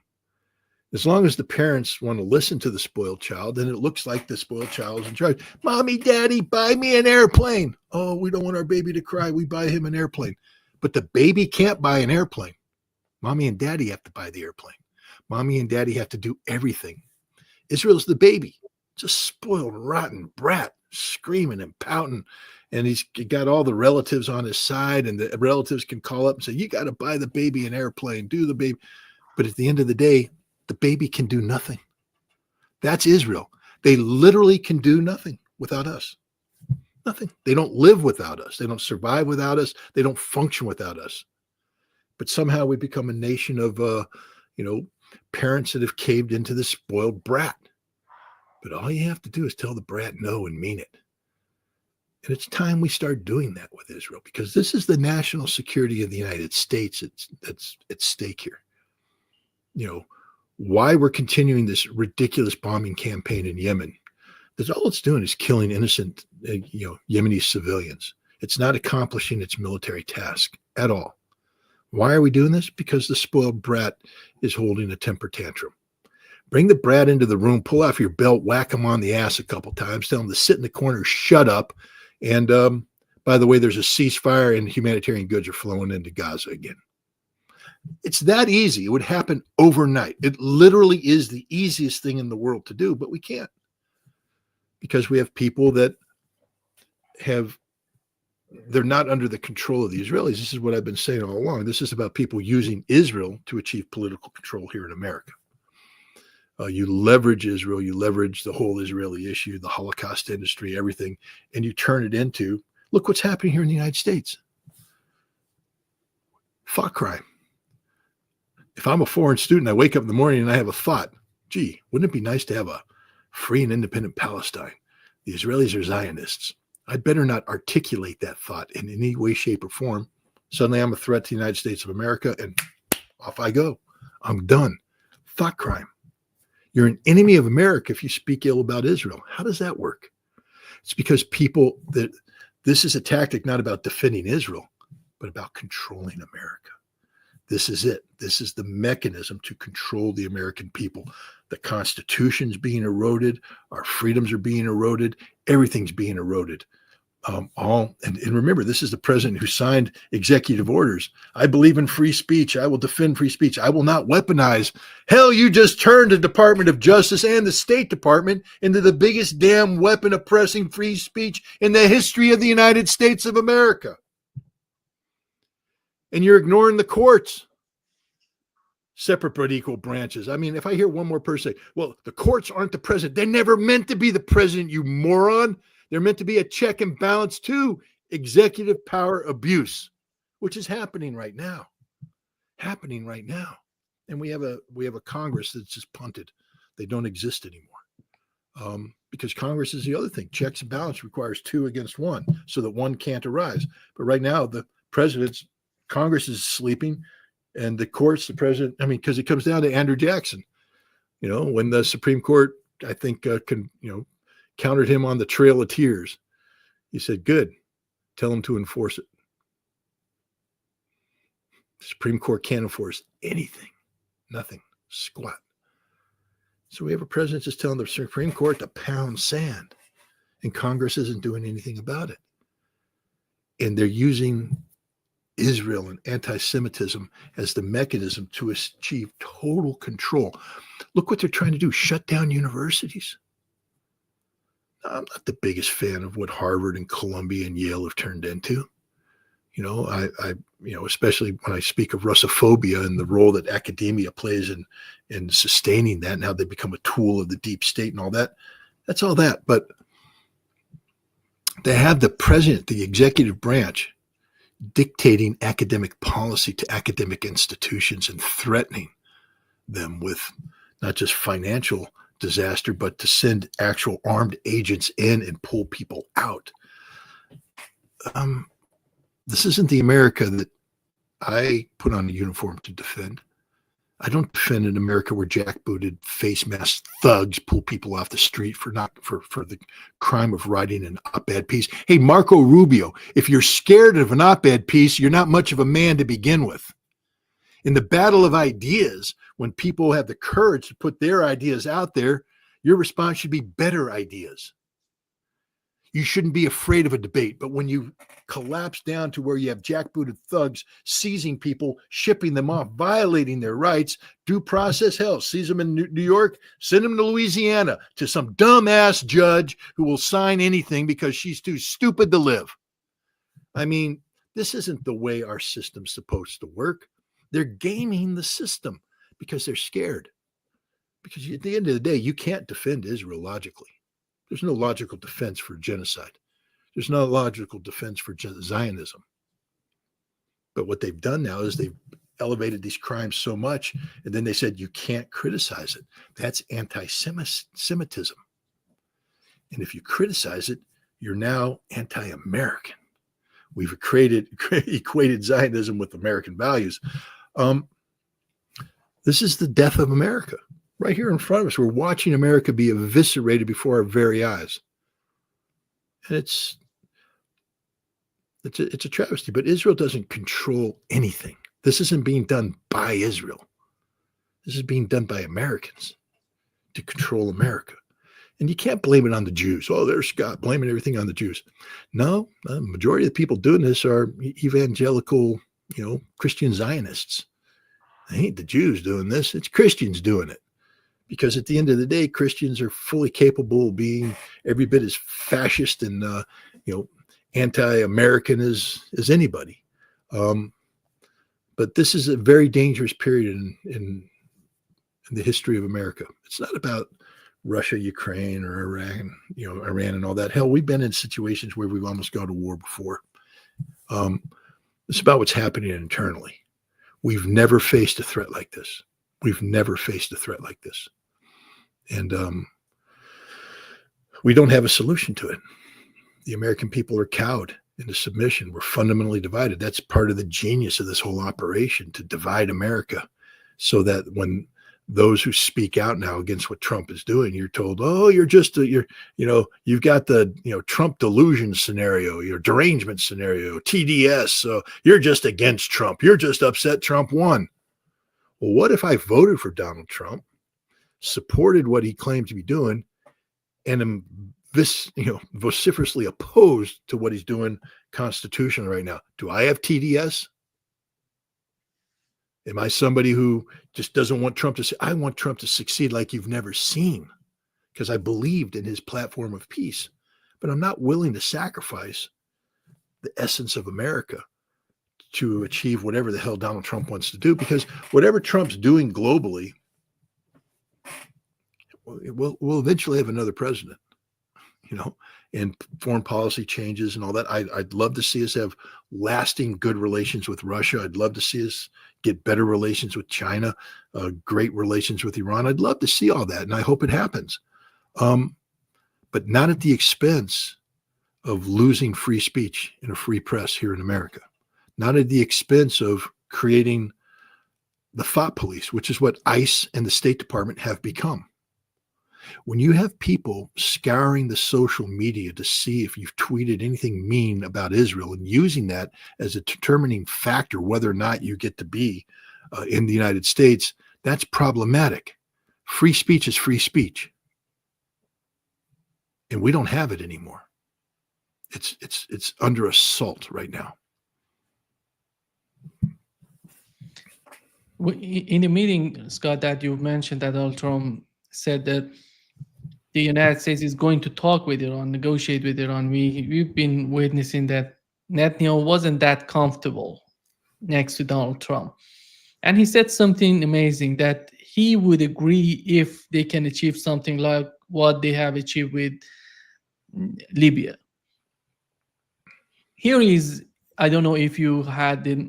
As long as the parents want to listen to the spoiled child, then it looks like the spoiled child is in charge. Mommy, Daddy, buy me an airplane. Oh, we don't want our baby to cry. We buy him an airplane. But the baby can't buy an airplane. Mommy and Daddy have to buy the airplane. Mommy and Daddy have to do everything. Israel's the baby. It's a spoiled, rotten brat, screaming and pouting and he's got all the relatives on his side, and the relatives can call up and say, you got to buy the baby an airplane, do the baby. But at the end of the day, the baby can do nothing. That's Israel. They literally can do nothing without us. Nothing. They don't live without us. They don't survive without us. They don't function without us. But somehow we become a nation of, parents that have caved into the spoiled brat. But all you have to do is tell the brat no and mean it. And it's time we start doing that with Israel, because this is the national security of the United States that's at stake here. Why we're continuing this ridiculous bombing campaign in Yemen. That's all it's doing is killing innocent, Yemeni civilians. It's not accomplishing its military task at all. Why are we doing this? Because the spoiled brat is holding a temper tantrum. Bring the brat into the room, pull off your belt, whack him on the ass a couple times, tell him to sit in the corner, shut up. And by the way, there's a ceasefire and humanitarian goods are flowing into Gaza again. It's that easy. It would happen overnight. It literally is the easiest thing in the world to do, but we can't. Because we have people that they're not under the control of the Israelis. This is what I've been saying all along. This is about people using Israel to achieve political control here in America. You leverage Israel, you leverage the whole Israeli issue, the Holocaust industry, everything, and you turn it into, look what's happening here in the United States. Thought crime. If I'm a foreign student, I wake up in the morning and I have a thought, gee, wouldn't it be nice to have a free and independent Palestine? The Israelis are Zionists. I'd better not articulate that thought in any way, shape, or form. Suddenly I'm a threat to the United States of America, and off I go. I'm done. Thought crime. You're an enemy of America if you speak ill about Israel. How does that work? It's because this is a tactic not about defending Israel, but about controlling America. This is it. This is the mechanism to control the American people. The Constitution's being eroded. Our freedoms are being eroded. Everything's being eroded. And remember, this is the president who signed executive orders. I believe in free speech. I will defend free speech. I will not weaponize. Hell, you just turned the Department of Justice and the State Department into the biggest damn weapon oppressing free speech in the history of the United States of America. And you're ignoring the courts. Separate but equal branches. I mean, if I hear one more person say, well, the courts aren't the president. They're never meant to be the president, you moron. They're meant to be a check and balance to executive power abuse, which is happening right now. And we have a Congress that's just punted. They don't exist anymore. Because Congress is the other thing. Checks and balance requires 2 against 1 so that one can't arise. But right now, Congress is sleeping. And the courts, the president, because it comes down to Andrew Jackson, when the Supreme Court, I think, countered him on the Trail of Tears. He said, good, tell him to enforce it. The Supreme Court can't enforce anything, nothing, squat. So we have a president just telling the Supreme Court to pound sand, and Congress isn't doing anything about it. And they're using Israel and anti-Semitism as the mechanism to achieve total control. Look what they're trying to do, shut down universities. I'm not the biggest fan of what Harvard and Columbia and Yale have turned into. Especially when I speak of Russophobia and the role that academia plays in sustaining that and how they become a tool of the deep state and all that. That's all that. But they have the president, the executive branch, dictating academic policy to academic institutions and threatening them with not just financial disaster, but to send actual armed agents in and pull people out. This isn't the America that I put on a uniform to defend. I don't defend an America where jackbooted, face masked thugs pull people off the street for the crime of writing an op-ed piece. Hey, Marco Rubio, if you're scared of an op-ed piece, you're not much of a man to begin with. In the battle of ideas, when people have the courage to put their ideas out there, your response should be better ideas. You shouldn't be afraid of a debate. But when you collapse down to where you have jackbooted thugs seizing people, shipping them off, violating their rights, due process, hell, seize them in New York, send them to Louisiana to some dumbass judge who will sign anything because she's too stupid to live. I mean, this isn't the way our system's supposed to work. They're gaming the system because they're scared. Because at the end of the day, you can't defend Israel logically. There's no logical defense for genocide. There's no logical defense for Zionism. But what they've done now is they've elevated these crimes so much, and then they said you can't criticize it. That's anti-Semitism. And if you criticize it, you're now anti-American. We've equated Zionism with American values. This is the death of America. Right here in front of us, we're watching America be eviscerated before our very eyes. And it's a travesty, but Israel doesn't control anything. This isn't being done by Israel. This is being done by Americans to control America. And you can't blame it on the Jews. Oh, there's Scott blaming everything on the Jews. No, the majority of the people doing this are evangelical, Christian Zionists. It ain't the Jews doing this. It's Christians doing it. Because at the end of the day, Christians are fully capable of being every bit as fascist and, anti-American as anybody. But this is a very dangerous period in the history of America. It's not about Russia, Ukraine, or Iran, Iran and all that. Hell, we've been in situations where we've almost gone to war before. It's about what's happening internally. We've never faced a threat like this. We've never faced a threat like this. And we don't have a solution to it. The American people are cowed into submission. We're fundamentally divided. That's part of the genius of this whole operation, to divide America, so that when those who speak out now against what Trump is doing, you're told, oh, you've got the, Trump delusion scenario, your derangement scenario, TDS. So you're just against Trump. You're just upset Trump won. Well, what if I voted for Donald Trump, supported what he claimed to be doing, and am vociferously opposed to what he's doing constitutionally right now? Do I have TDS? Am I somebody who just doesn't want Trump to say, I want Trump to succeed like you've never seen, because I believed in his platform of peace, but I'm not willing to sacrifice the essence of America to achieve whatever the hell Donald Trump wants to do, because whatever Trump's doing globally, we'll eventually have another president, and foreign policy changes and all that. I'd love to see us have lasting good relations with Russia. I'd love to see us get better relations with China, great relations with Iran. I'd love to see all that, and I hope it happens. But not at the expense of losing free speech and a free press here in America. Not at the expense of creating the thought police, which is what ICE and the State Department have become. When you have people scouring the social media to see if you've tweeted anything mean about Israel and using that as a determining factor whether or not you get to be in the United States, that's problematic. Free speech is free speech. And we don't have it anymore. It's under assault right now. In the meeting, Scott, that you mentioned, that Donald Trump said that the United States is going to talk with Iran, negotiate with Iran. We've been witnessing that Netanyahu wasn't that comfortable next to Donald Trump. And he said something amazing, that he would agree if they can achieve something like what they have achieved with Libya. Here is, I don't know if you had the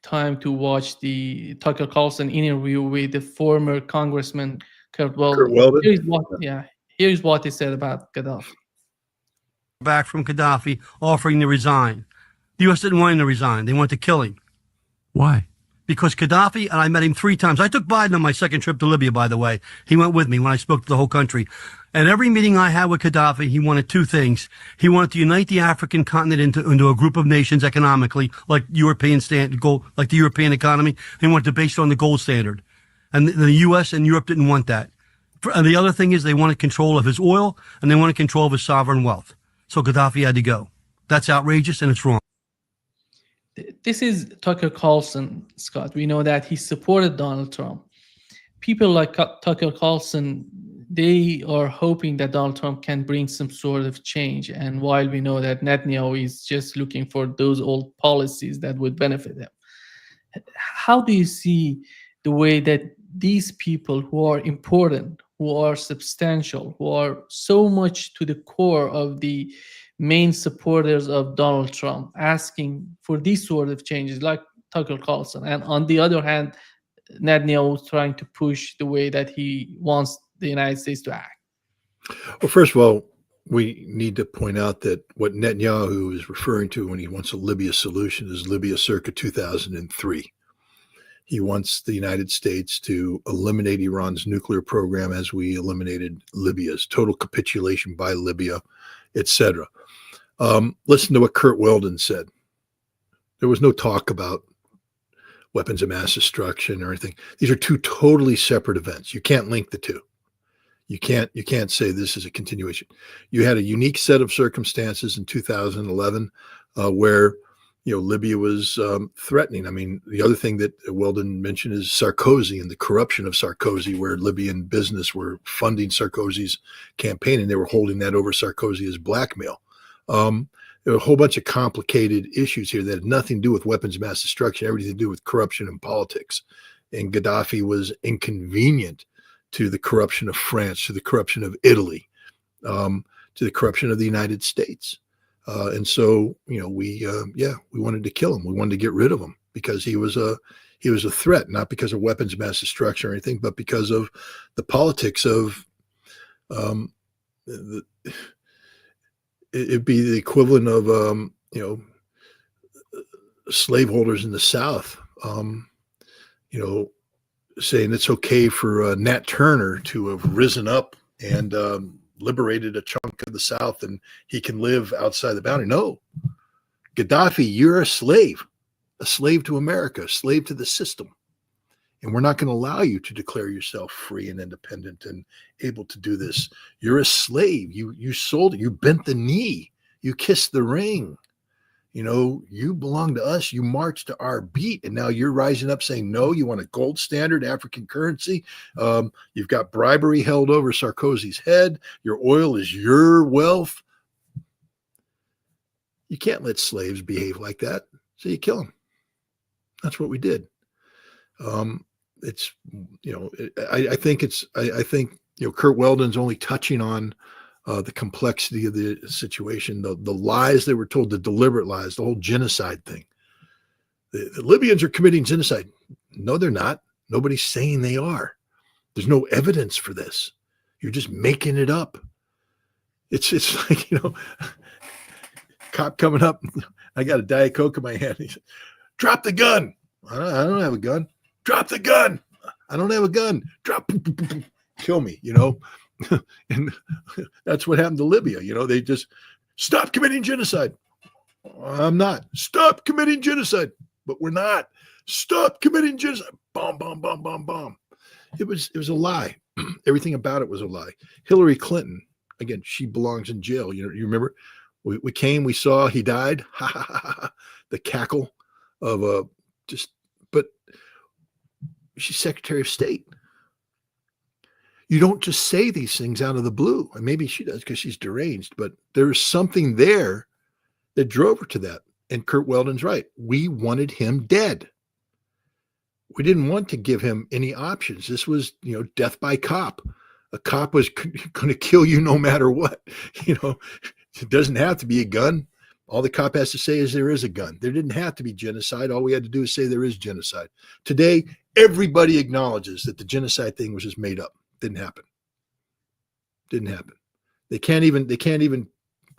time to watch the Tucker Carlson interview with the former Congressman Kurt Weldon. Here's what he said about Gaddafi. Back from Gaddafi offering to resign. The U.S. didn't want him to resign. They wanted to kill him. Why? Because Gaddafi, and I met him 3 times. I took Biden on my second trip to Libya, by the way. He went with me when I spoke to the whole country. And every meeting I had with Gaddafi, he wanted 2 things. He wanted to unite the African continent into a group of nations economically, like the European economy. He wanted to base it on the gold standard. And the U.S. and Europe didn't want that. And the other thing is they wanted control of his oil, and they wanted control of his sovereign wealth. So Gaddafi had to go. That's outrageous, and it's wrong. This is Tucker Carlson, Scott. We know that he supported Donald Trump. People like Tucker Carlson they are hoping that Donald Trump can bring some sort of change. And while we know that Netanyahu is just looking for those old policies that would benefit him, how do you see the way that these people who are important, who are substantial, who are so much to the core of the main supporters of Donald Trump, asking for these sort of changes, like Tucker Carlson, and on the other hand, Netanyahu trying to push the way that he wants the United States to act? Well, first of all, we need to point out that what Netanyahu is referring to when he wants a Libya solution is Libya circa 2003. He wants the United States to eliminate Iran's nuclear program as we eliminated Libya's, total capitulation by Libya, etc. Listen to what Kurt Weldon said. There was no talk about weapons of mass destruction or anything. These are two totally separate events. You can't link the two. You can't say this is a continuation. You had a unique set of circumstances in 2011 where Libya was threatening. I mean, the other thing that Weldon mentioned is Sarkozy and the corruption of Sarkozy, where Libyan business were funding Sarkozy's campaign, and they were holding that over Sarkozy as blackmail. There were a whole bunch of complicated issues here that had nothing to do with weapons of mass destruction, everything to do with corruption and politics. And Gaddafi was inconvenient to the corruption of France, to the corruption of Italy, to the corruption of the United States. And so, we wanted to kill him. We wanted to get rid of him because he was a threat, not because of weapons of mass destruction or anything, but because of the politics of it'd be the equivalent of slaveholders in the South, saying it's okay for Nat Turner to have risen up and liberated a chunk of the South and he can live outside the boundary. No, Gaddafi, you're a slave to America, a slave to the system. And we're not going to allow you to declare yourself free and independent and able to do this. You're a slave. You sold it. You bent the knee. You kissed the ring. You belong to us. You marched to our beat. And now you're rising up saying, no, you want a gold standard African currency. You've got bribery held over Sarkozy's head. Your oil is your wealth. You can't let slaves behave like that. So you kill them. That's what we did. I think Kurt Weldon's only touching on the complexity of the situation, the lies they were told, the deliberate lies, the whole genocide thing. The Libyans are committing genocide. No, they're not. Nobody's saying they are. There's no evidence for this. You're just making it up. It's like, cop coming up. I got a Diet Coke in my hand. He said, drop the gun. I don't have a gun. Drop the gun. I don't have a gun. Drop. Kill me, And that's what happened to Libya. They just stop committing genocide. I'm not. Stop committing genocide. But we're not. Stop committing genocide. Bomb, bomb, bomb, bomb, bomb. It was a lie. Everything about it was a lie. Hillary Clinton, again, she belongs in jail. You remember? We came, we saw, he died. Ha ha ha ha. The cackle of but she's Secretary of State. You don't just say these things out of the blue. And maybe she does because she's deranged, but there's something there that drove her to that. And Kurt Weldon's right. We wanted him dead. We didn't want to give him any options. This was, death by cop. A cop was going to kill you no matter what. It doesn't have to be a gun. All the cop has to say is there is a gun. There didn't have to be genocide. All we had to do is say there is genocide. Today, everybody acknowledges that the genocide thing was just made up. Didn't happen. They can't even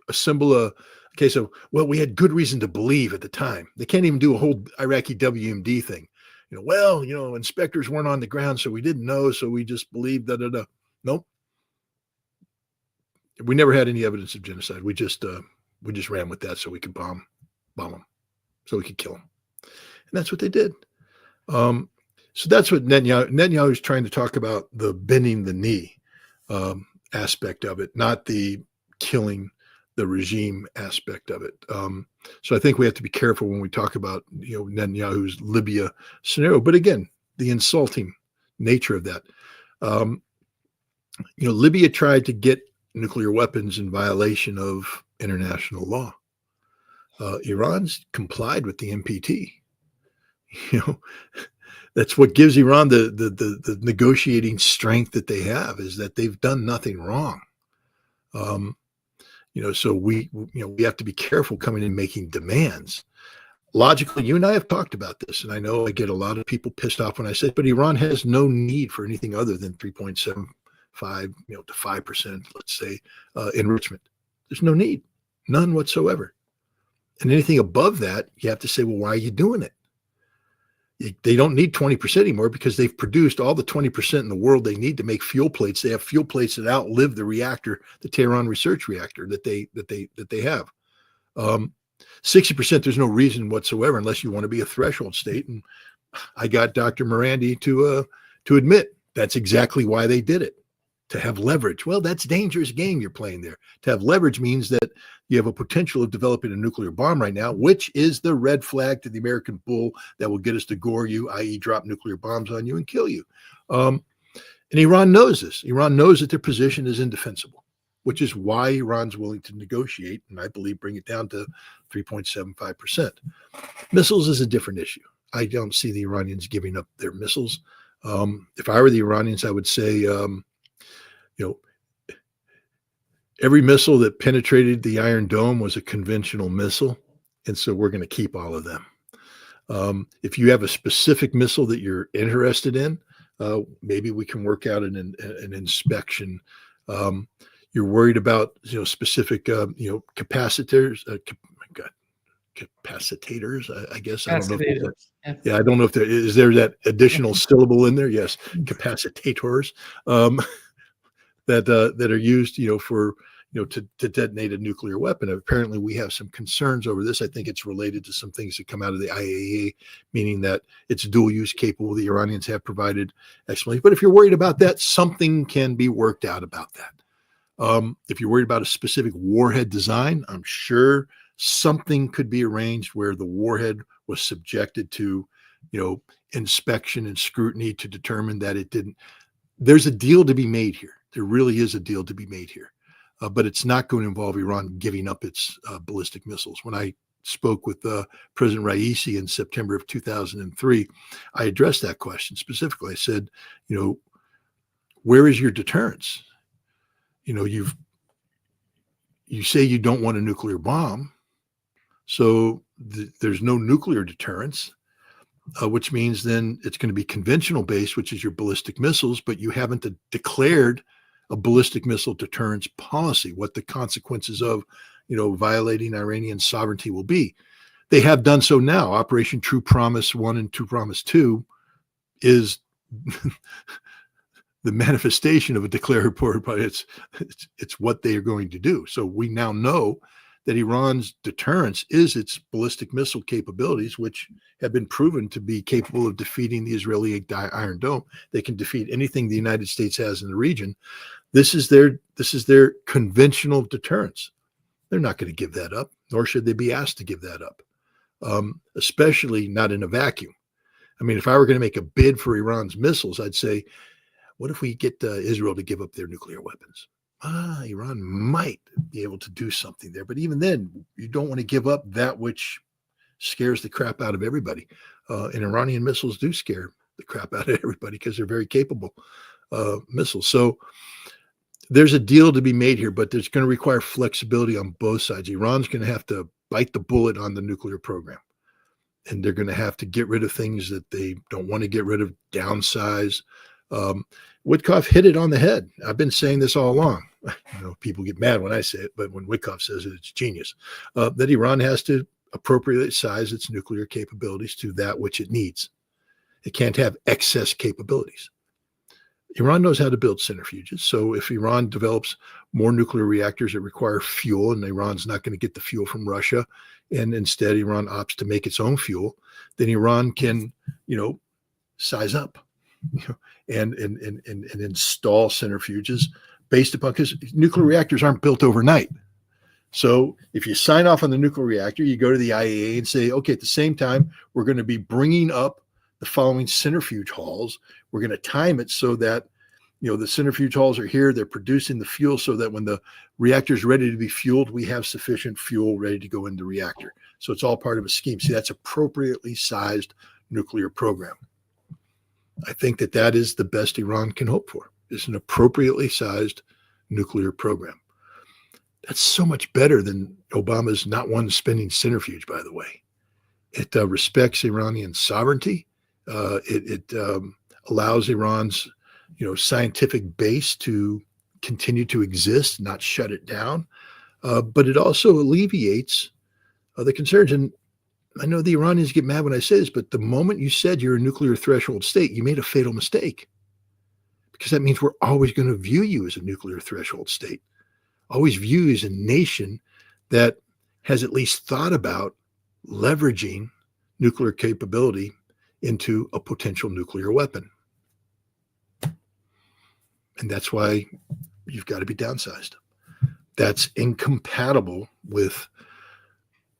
assemble a case of, well, we had good reason to believe at the time. They can't even do a whole Iraqi WMD thing. Inspectors weren't on the ground, so we didn't know, so we just believed that. Nope. We never had any evidence of genocide. We just ran with that so we could bomb them, so we could kill them. And that's what they did. So that's what Netanyahu is trying to talk about, the bending the knee aspect of it, not the killing the regime aspect of it. So I think we have to be careful when we talk about Netanyahu's Libya scenario. But again, the insulting nature of that. Libya tried to get nuclear weapons in violation of international law. Iran's complied with the NPT. That's what gives Iran the negotiating strength that they have, is that they've done nothing wrong. So we have to be careful coming in making demands. Logically, you and I have talked about this, and I know I get a lot of people pissed off when I say, but Iran has no need for anything other than 3.75, to 5%, let's say, enrichment. There's no need, none whatsoever. And anything above that, you have to say, well, why are you doing it? They don't need 20% anymore because they've produced all the 20% in the world they need to make fuel plates. They have fuel plates that outlive the reactor, the Tehran research reactor that they have. 60%, there's no reason whatsoever unless you want to be a threshold state. And I got Dr. Morandi to admit that's exactly why they did it, to have leverage. Well, that's a dangerous game you're playing there. To have leverage means that you have a potential of developing a nuclear bomb right now, which is the red flag to the American bull that will get us to gore you, i.e. drop nuclear bombs on you and kill you. And Iran knows this. Iran knows that their position is indefensible, which is why Iran's willing to negotiate, and I believe bring it down to 3.75%. Missiles is a different issue. I don't see the Iranians giving up their missiles. If I were the Iranians, I would say, every missile that penetrated the Iron Dome was a conventional missile, and so we're going to keep all of them. If you have a specific missile that you're interested in, maybe we can work out an inspection. You're worried about capacitors. Capacitors. I guess I don't know. I don't know if there is that additional syllable in there. Yes, capacitators. That are used, for to detonate a nuclear weapon. Apparently, we have some concerns over this. I think it's related to some things that come out of the IAEA, meaning that it's dual use capable. The Iranians have provided explanation. But if you're worried about that, something can be worked out about that. If you're worried about a specific warhead design, I'm sure something could be arranged where the warhead was subjected to, inspection and scrutiny to determine that it didn't. There's a deal to be made here. There really is a deal to be made here, but it's not going to involve Iran giving up its ballistic missiles. When I spoke with President Raisi in September of 2003, I addressed that question specifically. I said, where is your deterrence? You say you don't want a nuclear bomb, so there's no nuclear deterrence. Which means then it's going to be conventional based, which is your ballistic missiles, but you haven't declared a ballistic missile deterrence policy, what the consequences of, violating Iranian sovereignty will be. They have done so now. Operation True Promise 1 and True Promise 2 is the manifestation of a declared report, but it's what they are going to do. So we now know that Iran's deterrence is its ballistic missile capabilities, which have been proven to be capable of defeating the Israeli Iron Dome. They can defeat anything the United States has in the region. This is their conventional deterrence. They're not going to give that up, nor should they be asked to give that up, especially not in a vacuum. I mean, if I were going to make a bid for Iran's missiles, I'd say, what if we get Israel to give up their nuclear weapons? Iran might be able to do something there. But even then, you don't want to give up that which scares the crap out of everybody. And Iranian missiles do scare the crap out of everybody because they're very capable missiles. So there's a deal to be made here, but there's going to require flexibility on both sides. Iran's going to have to bite the bullet on the nuclear program. And they're going to have to get rid of things that they don't want to get rid of, downsize. Wickoff hit it on the head. I've been saying this all along. People get mad when I say it, but when Wickoff says it, it's genius. That Iran has to appropriately size its nuclear capabilities to that which it needs. It can't have excess capabilities. Iran knows how to build centrifuges. So if Iran develops more nuclear reactors that require fuel, and Iran's not going to get the fuel from Russia, and instead Iran opts to make its own fuel, then Iran can, size up. And install centrifuges based upon, because nuclear reactors aren't built overnight. So if you sign off on the nuclear reactor, you go to the IAEA and say, okay, at the same time, we're going to be bringing up the following centrifuge halls. We're going to time it so that The centrifuge halls are here. They're producing the fuel so that when the reactor is ready to be fueled, we have sufficient fuel ready to go in the reactor. So it's all part of a scheme. See, that's appropriately sized nuclear program. I think that is the best Iran can hope for, is an appropriately sized nuclear program. That's so much better than Obama's not one spending centrifuge, by the way. It respects Iranian sovereignty. It allows Iran's scientific base to continue to exist, not shut it down. But it also alleviates the concerns. And I know the Iranians get mad when I say this, but the moment you said you're a nuclear threshold state, you made a fatal mistake, because that means we're always going to view you as a nuclear threshold state, always view you as a nation that has at least thought about leveraging nuclear capability into a potential nuclear weapon. And that's why you've got to be downsized. That's incompatible with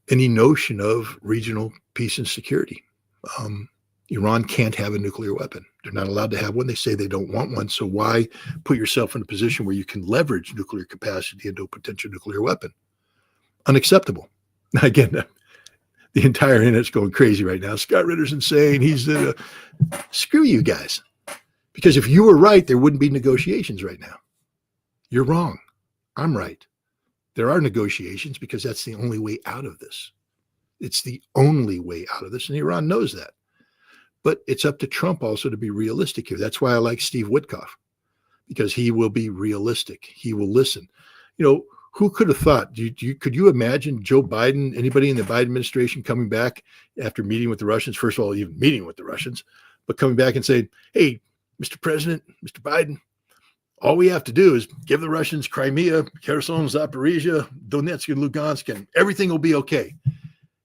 any notion of regional peace and security. Iran can't have a nuclear weapon. They're not allowed to have one. They say they don't want one. So why put yourself in a position where you can leverage nuclear capacity into a potential nuclear weapon? Unacceptable. Now, again, the entire internet's going crazy right now. Scott Ritter's insane. He's screw you guys. Because if you were right, there wouldn't be negotiations right now. You're wrong. I'm right. There are negotiations because that's the only way out of this. It's the only way out of this, and Iran knows that. But it's up to Trump also to be realistic here. That's why I like Steve Wickoff, because he will be realistic. He will listen. Who could have thought? Could you imagine Joe Biden, anybody in the Biden administration coming back after meeting with the Russians, first of all, even meeting with the Russians, but coming back and saying, hey, Mr. President, Mr. Biden, all we have to do is give the Russians Crimea, Kherson, Zaporizhia, Donetsk, and Lugansk, and everything will be okay.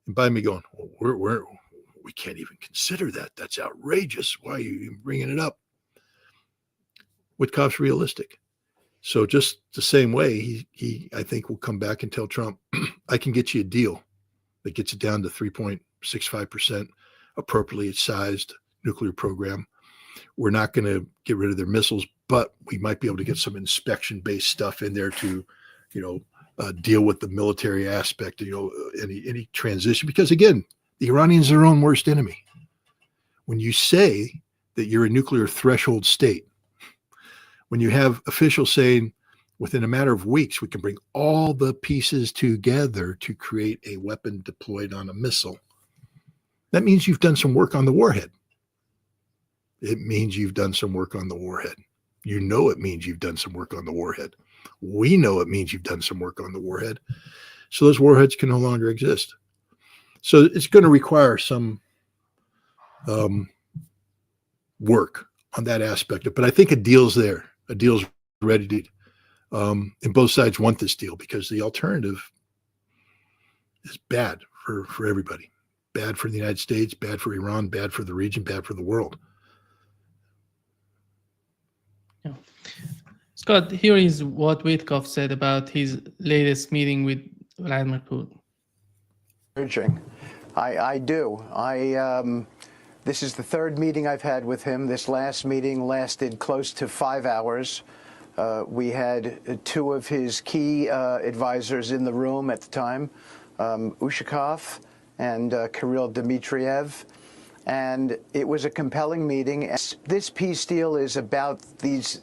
And Biden be going, well, we can't even consider that. That's outrageous. Why are you even bringing it up? Witkoff's realistic. So just the same way, he I think will come back and tell Trump, I can get you a deal that gets it down to 3.65% appropriately sized nuclear program. We're not going to get rid of their missiles, but we might be able to get some inspection-based stuff in there to, deal with the military aspect, any transition. Because again, the Iranians are their own worst enemy. When you say that you're a nuclear threshold state, when you have officials saying within a matter of weeks, we can bring all the pieces together to create a weapon deployed on a missile, that means you've done some work on the warhead. It means you've done some work on the warhead. It means you've done some work on the warhead. We know it means you've done some work on the warhead. So those warheads can no longer exist. So it's going to require some work on that aspect. But I think a deal's there. A deal's ready to, and both sides want this deal because the alternative is bad for everybody. Bad for the United States, bad for Iran, bad for the region, bad for the world. Yeah. Scott, here is what Wickoff said about his latest meeting with Vladimir Putin. Urging. I do. This is the third meeting I've had with him. This last meeting lasted close to 5 hours. We had two of his key advisors in the room at the time, Wickoff and Kirill Dmitriev. And it was a compelling meeting. This peace deal is about these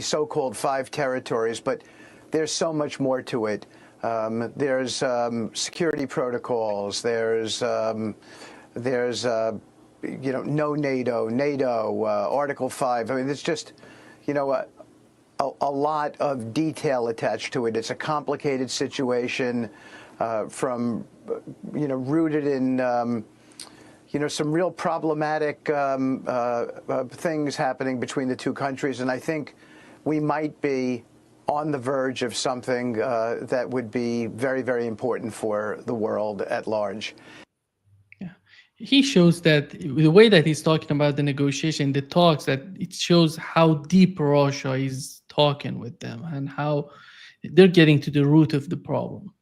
so-called 5 territories, but there's so much more to it. There's security protocols. There's no NATO, Article 5. I mean, it's just, a lot of detail attached to it. It's a complicated situation, rooted in some real problematic things happening between the two countries. And I think we might be on the verge of something that would be very, very important for the world at large. Yeah, he shows that the way that he's talking about the negotiation, the talks, that it shows how deep Russia is talking with them and how they're getting to the root of the problem.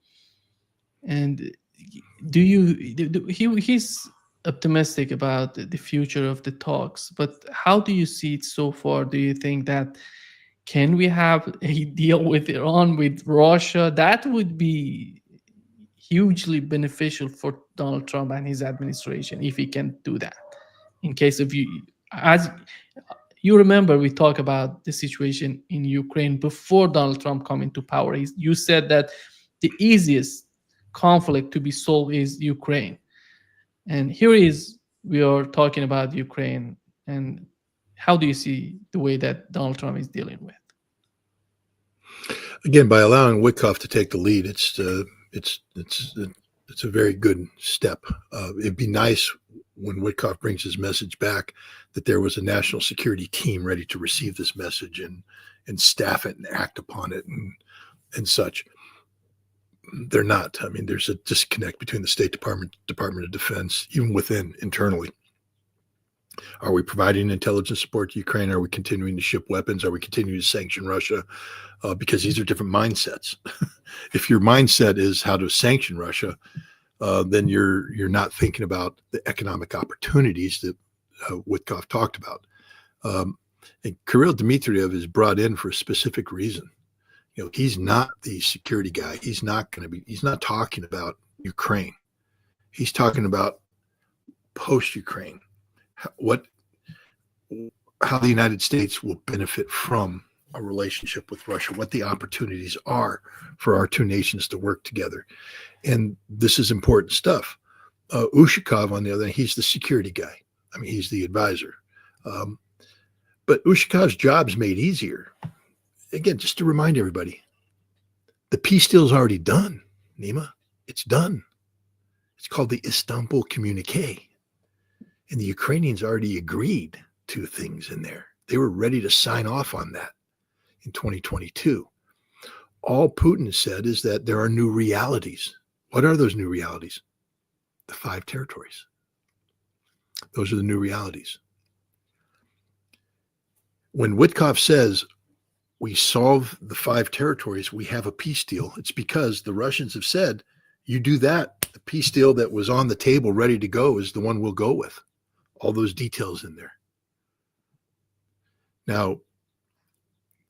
And he's optimistic about the future of the talks, but how do you see it so far? Do you think that Can we have a deal with Iran, with Russia? That would be hugely beneficial for Donald Trump and his administration if he can do that. In case of you, as you remember, we talked about the situation in Ukraine before Donald Trump come into power. You said that the easiest conflict to be solved is Ukraine. And here is, we are talking about Ukraine. And how do you see the way that Donald Trump is dealing with? Again, by allowing Wickoff to take the lead, it's a very good step. It'd be nice when Wickoff brings his message back that there was a national security team ready to receive this message and staff it and act upon it and such. They're not. I mean, there's a disconnect between the State Department, Department of Defense, even within internally. Are we providing intelligence support to Ukraine? Are we continuing to ship weapons? Are we continuing to sanction Russia? Because these are different mindsets. If your mindset is how to sanction Russia, then you're not thinking about the economic opportunities that Wickoff talked about. And Kirill Dmitriev is brought in for a specific reason. You know, he's not the security guy. He's not talking about Ukraine. He's talking about post-Ukraine. How the United States will benefit from a relationship with Russia, what the opportunities are for our two nations to work together. And this is important stuff. Ushakov, on the other hand, he's the security guy. I mean, he's the advisor. But Ushakov's job's made easier. Again, just to remind everybody, the peace deal is already done, Nima. It's done. It's called the Istanbul Communique. And the Ukrainians already agreed to things in there. They were ready to sign off on that in 2022. All Putin said is that there are new realities. What are those new realities? The 5 territories. Those are the new realities. When Wickoff says we solve the 5 territories, we have a peace deal, it's because the Russians have said, you do that, the peace deal that was on the table ready to go is the one we'll go with. All those details in there. Now,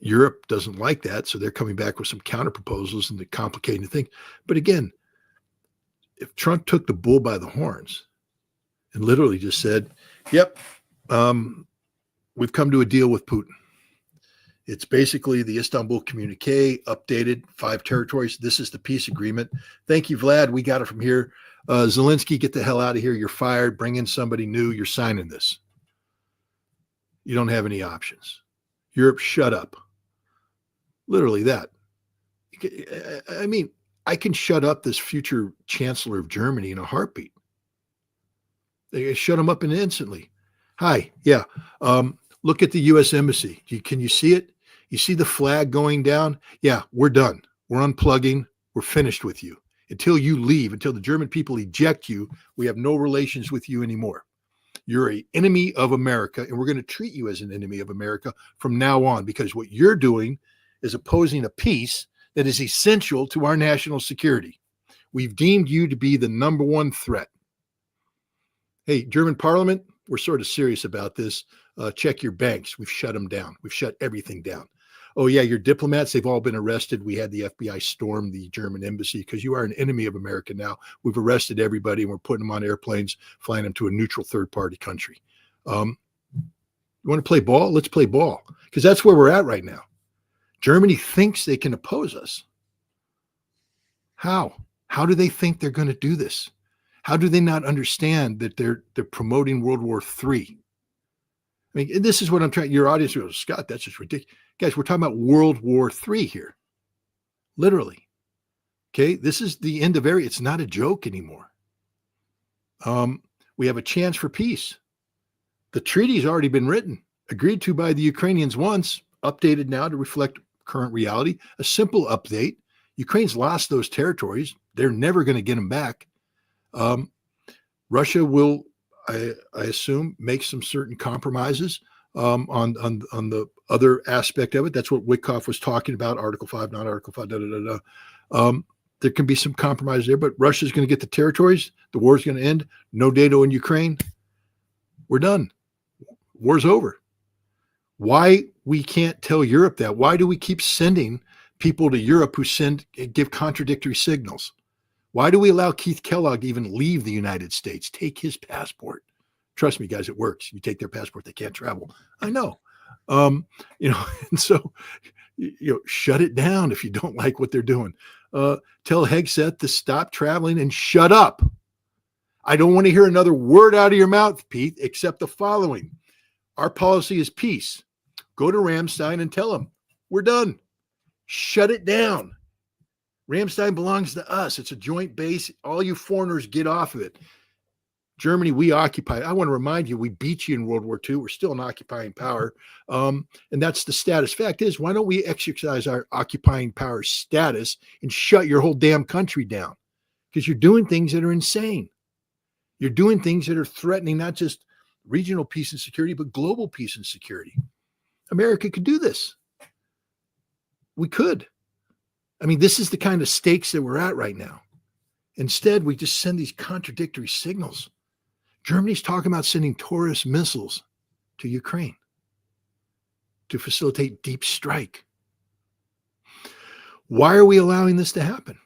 Europe doesn't like that, so they're coming back with some counter proposals and complicating things. But again, if Trump took the bull by the horns and literally just said, yep, we've come to a deal with Putin. It's basically the Istanbul Communique, updated 5 territories. This is the peace agreement. Thank you, Vlad. We got it from here. Zelensky, get the hell out of here. You're fired. Bring in somebody new. You're signing this. You don't have any options. Europe, shut up. Literally that. I mean, I can shut up this future chancellor of Germany in a heartbeat. They shut him up instantly. Hi, yeah. Look at the U.S. Embassy. Can you see it? You see the flag going down? Yeah, we're done. We're unplugging. We're finished with you. Until you leave, until the German people eject you, we have no relations with you anymore. You're an enemy of America, and we're going to treat you as an enemy of America from now on, because what you're doing is opposing a peace that is essential to our national security. We've deemed you to be the number one threat. Hey, German parliament, we're sort of serious about this. Check your banks. We've shut them down. We've shut everything down. Oh, yeah, your diplomats, they've all been arrested. We had the FBI storm the German embassy because you are an enemy of America now. We've arrested everybody, and we're putting them on airplanes, flying them to a neutral third-party country. You want to play ball? Let's play ball, because that's where we're at right now. Germany thinks they can oppose us. How? How do they think they're going to do this? How do they not understand that they're promoting World War III? I mean, this is what I'm trying. Your audience goes, Scott, that's just ridiculous. Guys, we're talking about World War III here. Literally. Okay, this is the end of it's not a joke anymore. We have a chance for peace. The treaty's already been written, agreed to by the Ukrainians once, updated now to reflect current reality. A simple update. Ukraine's lost those territories. They're never going to get them back. Russia will, I assume, make some certain compromises on the other aspect of it. That's what Wickoff was talking about, Article 5, not Article 5, there can be some compromise there, but Russia's going to get the territories. The war's going to end. No NATO in Ukraine. We're done. War's over. Why we can't tell Europe that? Why do we keep sending people to Europe who give contradictory signals? Why do we allow Keith Kellogg to even leave the United States? Take his passport. Trust me, guys, it works. You take their passport, they can't travel. I know. And so, shut it down if you don't like what they're doing. Tell Hegseth to stop traveling and shut up. I don't want to hear another word out of your mouth, Pete, except the following. Our policy is peace. Go to Ramstein and tell them we're done. Shut it down. Ramstein belongs to us. It's a joint base. All you foreigners get off of it. Germany, we occupy. I want to remind you, we beat you in World War II. We're still an occupying power. And that's the status. Fact is, why don't we exercise our occupying power status and shut your whole damn country down? Because you're doing things that are insane. You're doing things that are threatening not just regional peace and security, but global peace and security. America could do this. We could. I mean, this is the kind of stakes that we're at right now. Instead, we just send these contradictory signals. Germany's talking about sending Taurus missiles to Ukraine to facilitate deep strike. Why are we allowing this to happen?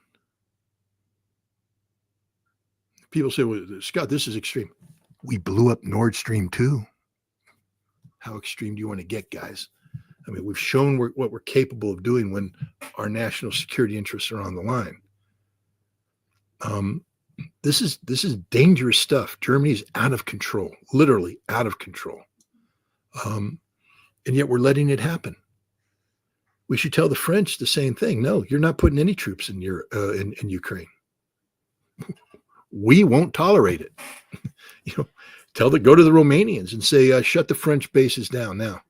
People say, well, Scott, this is extreme. We blew up Nord Stream 2. How extreme do you want to get, guys? I mean, we've shown what we're capable of doing when our national security interests are on the line. This is dangerous stuff. Germany is out of control, literally out of control. And yet we're letting it happen. We should tell the French the same thing. No, you're not putting any troops in Ukraine. We won't tolerate it. Go to the Romanians and say, shut the French bases down now.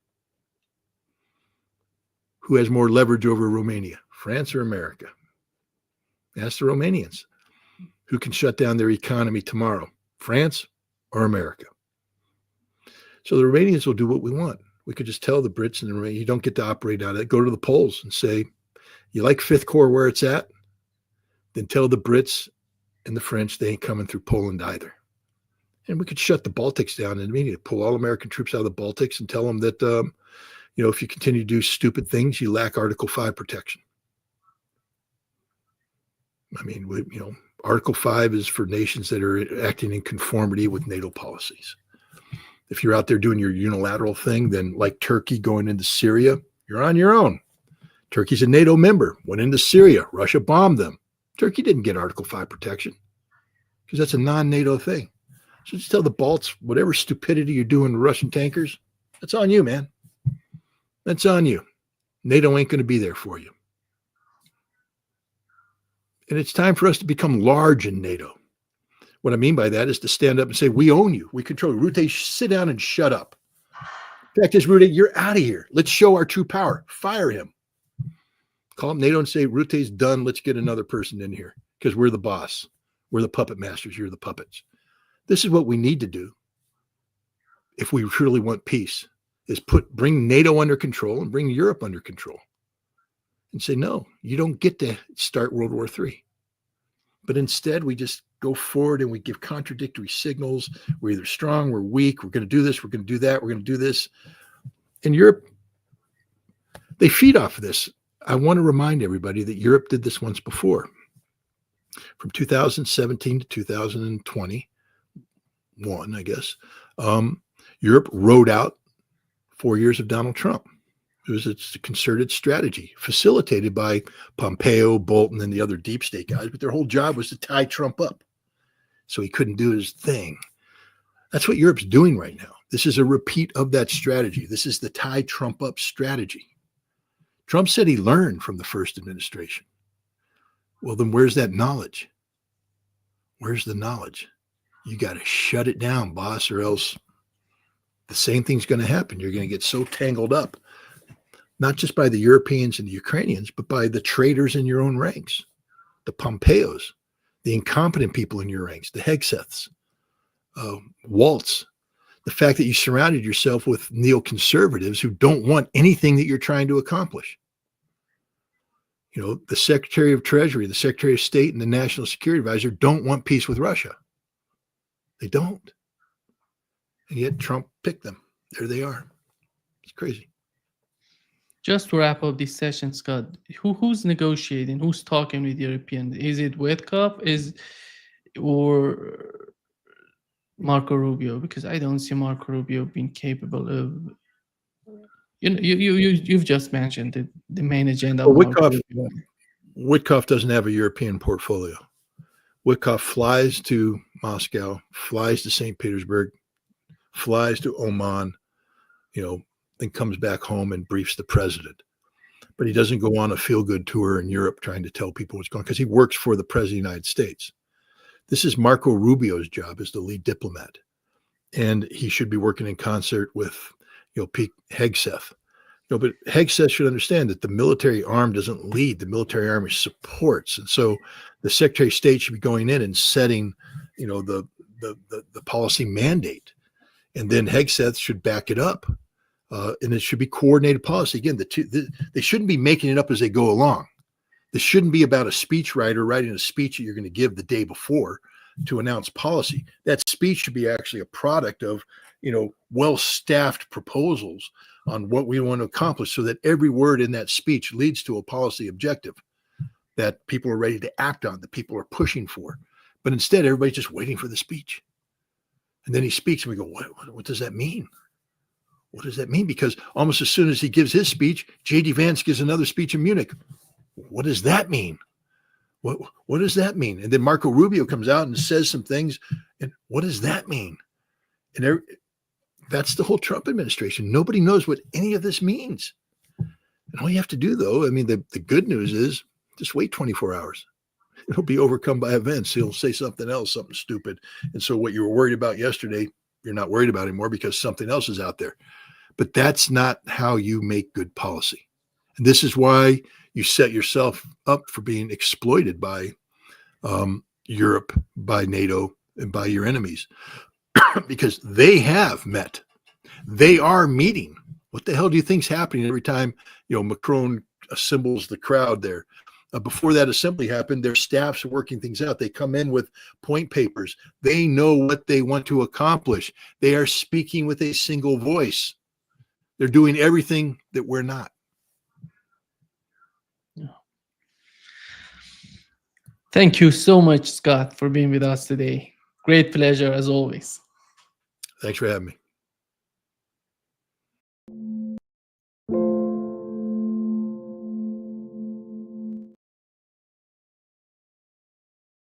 Who has more leverage over Romania, France or America? Ask the Romanians. Who can shut down their economy tomorrow, France or America? So the Romanians will do what we want. We could just tell the Brits and the Romanians, you don't get to operate out of it. Go to the polls and say, you like Fifth Corps where it's at? Then tell the Brits and the French they ain't coming through Poland either. And we could shut the Baltics down and immediately pull all American troops out of the Baltics and tell them that, if you continue to do stupid things, you lack Article 5 protection. I mean, Article 5 is for nations that are acting in conformity with NATO policies. If you're out there doing your unilateral thing, then like Turkey going into Syria, you're on your own. Turkey's a NATO member, went into Syria. Russia bombed them. Turkey didn't get Article 5 protection because that's a non-NATO thing. So just tell the Balts, whatever stupidity you're doing to Russian tankers, that's on you, man. That's on you. NATO ain't going to be there for you. And it's time for us to become large in NATO. What I mean by that is to stand up and say, we own you. We control you. Rutte, sit down and shut up. The fact is, Rutte, you're out of here. Let's show our true power. Fire him. Call up NATO and say, Rutte's done. Let's get another person in here because we're the boss. We're the puppet masters. You're the puppets. This is what we need to do if we truly want peace, is bring NATO under control and bring Europe under control. And say, no, you don't get to start World War III. But instead, we just go forward and we give contradictory signals. We're either strong, we're weak, we're going to do this, we're going to do that, we're going to do this. And Europe, they feed off of this. I want to remind everybody that Europe did this once before. From 2017 to 2021, I guess, Europe rode out 4 years of Donald Trump. It's a concerted strategy facilitated by Pompeo, Bolton, and the other deep state guys. But their whole job was to tie Trump up so he couldn't do his thing. That's what Europe's doing right now. This is a repeat of that strategy. This is the tie Trump up strategy. Trump said he learned from the first administration. Well, then where's that knowledge? Where's the knowledge? You got to shut it down, boss, or else the same thing's going to happen. You're going to get so tangled up, not just by the Europeans and the Ukrainians, but by the traitors in your own ranks, the Pompeos, the incompetent people in your ranks, the Hegseths, Waltz, the fact that you surrounded yourself with neoconservatives who don't want anything that you're trying to accomplish. The Secretary of Treasury, the Secretary of State, and the National Security Advisor don't want peace with Russia. They don't. And yet Trump picked them. There they are. It's crazy. Just to wrap up this session, Scott, who's negotiating? Who's talking with Europeans? Is it Wickoff? Or Marco Rubio? Because I don't see Marco Rubio being capable of. You've just mentioned the main agenda. Well, of Marco Rubio. Wickoff doesn't have a European portfolio. Wickoff flies to Moscow, flies to St. Petersburg, flies to Oman, then comes back home and briefs the president. But he doesn't go on a feel-good tour in Europe trying to tell people what's going on, because he works for the president of the United States. This is Marco Rubio's job as the lead diplomat. And he should be working in concert with, Pete Hegseth. But Hegseth should understand that the military arm doesn't lead, the military arm supports. And so the Secretary of State should be going in and setting, the policy mandate. And then Hegseth should back it up. And it should be coordinated policy. Again, they shouldn't be making it up as they go along. This shouldn't be about a speechwriter writing a speech that you're going to give the day before to announce policy. That speech should be actually a product of, well-staffed proposals on what we want to accomplish, so that every word in that speech leads to a policy objective that people are ready to act on, that people are pushing for. But instead, everybody's just waiting for the speech. And then he speaks and we go, what does that mean? What does that mean? Because almost as soon as he gives his speech, J.D. Vance gives another speech in Munich. What does that mean? What does that mean? And then Marco Rubio comes out and says some things. And what does that mean? And that's the whole Trump administration. Nobody knows what any of this means. And all you have to do, though, the good news is just wait 24 hours. It'll be overcome by events. He'll say something else, something stupid. And so what you were worried about yesterday, you're not worried about anymore because something else is out there. But that's not how you make good policy. And this is why you set yourself up for being exploited by Europe, by NATO, and by your enemies. Because they have met. They are meeting. What the hell do you think's happening every time, Macron assembles the crowd there? Before that assembly happened, their staffs are working things out. They come in with point papers. They know what they want to accomplish. They are speaking with a single voice. They're doing everything that we're not. Thank you so much, Scott, for being with us today. Great pleasure as always. Thanks for having me.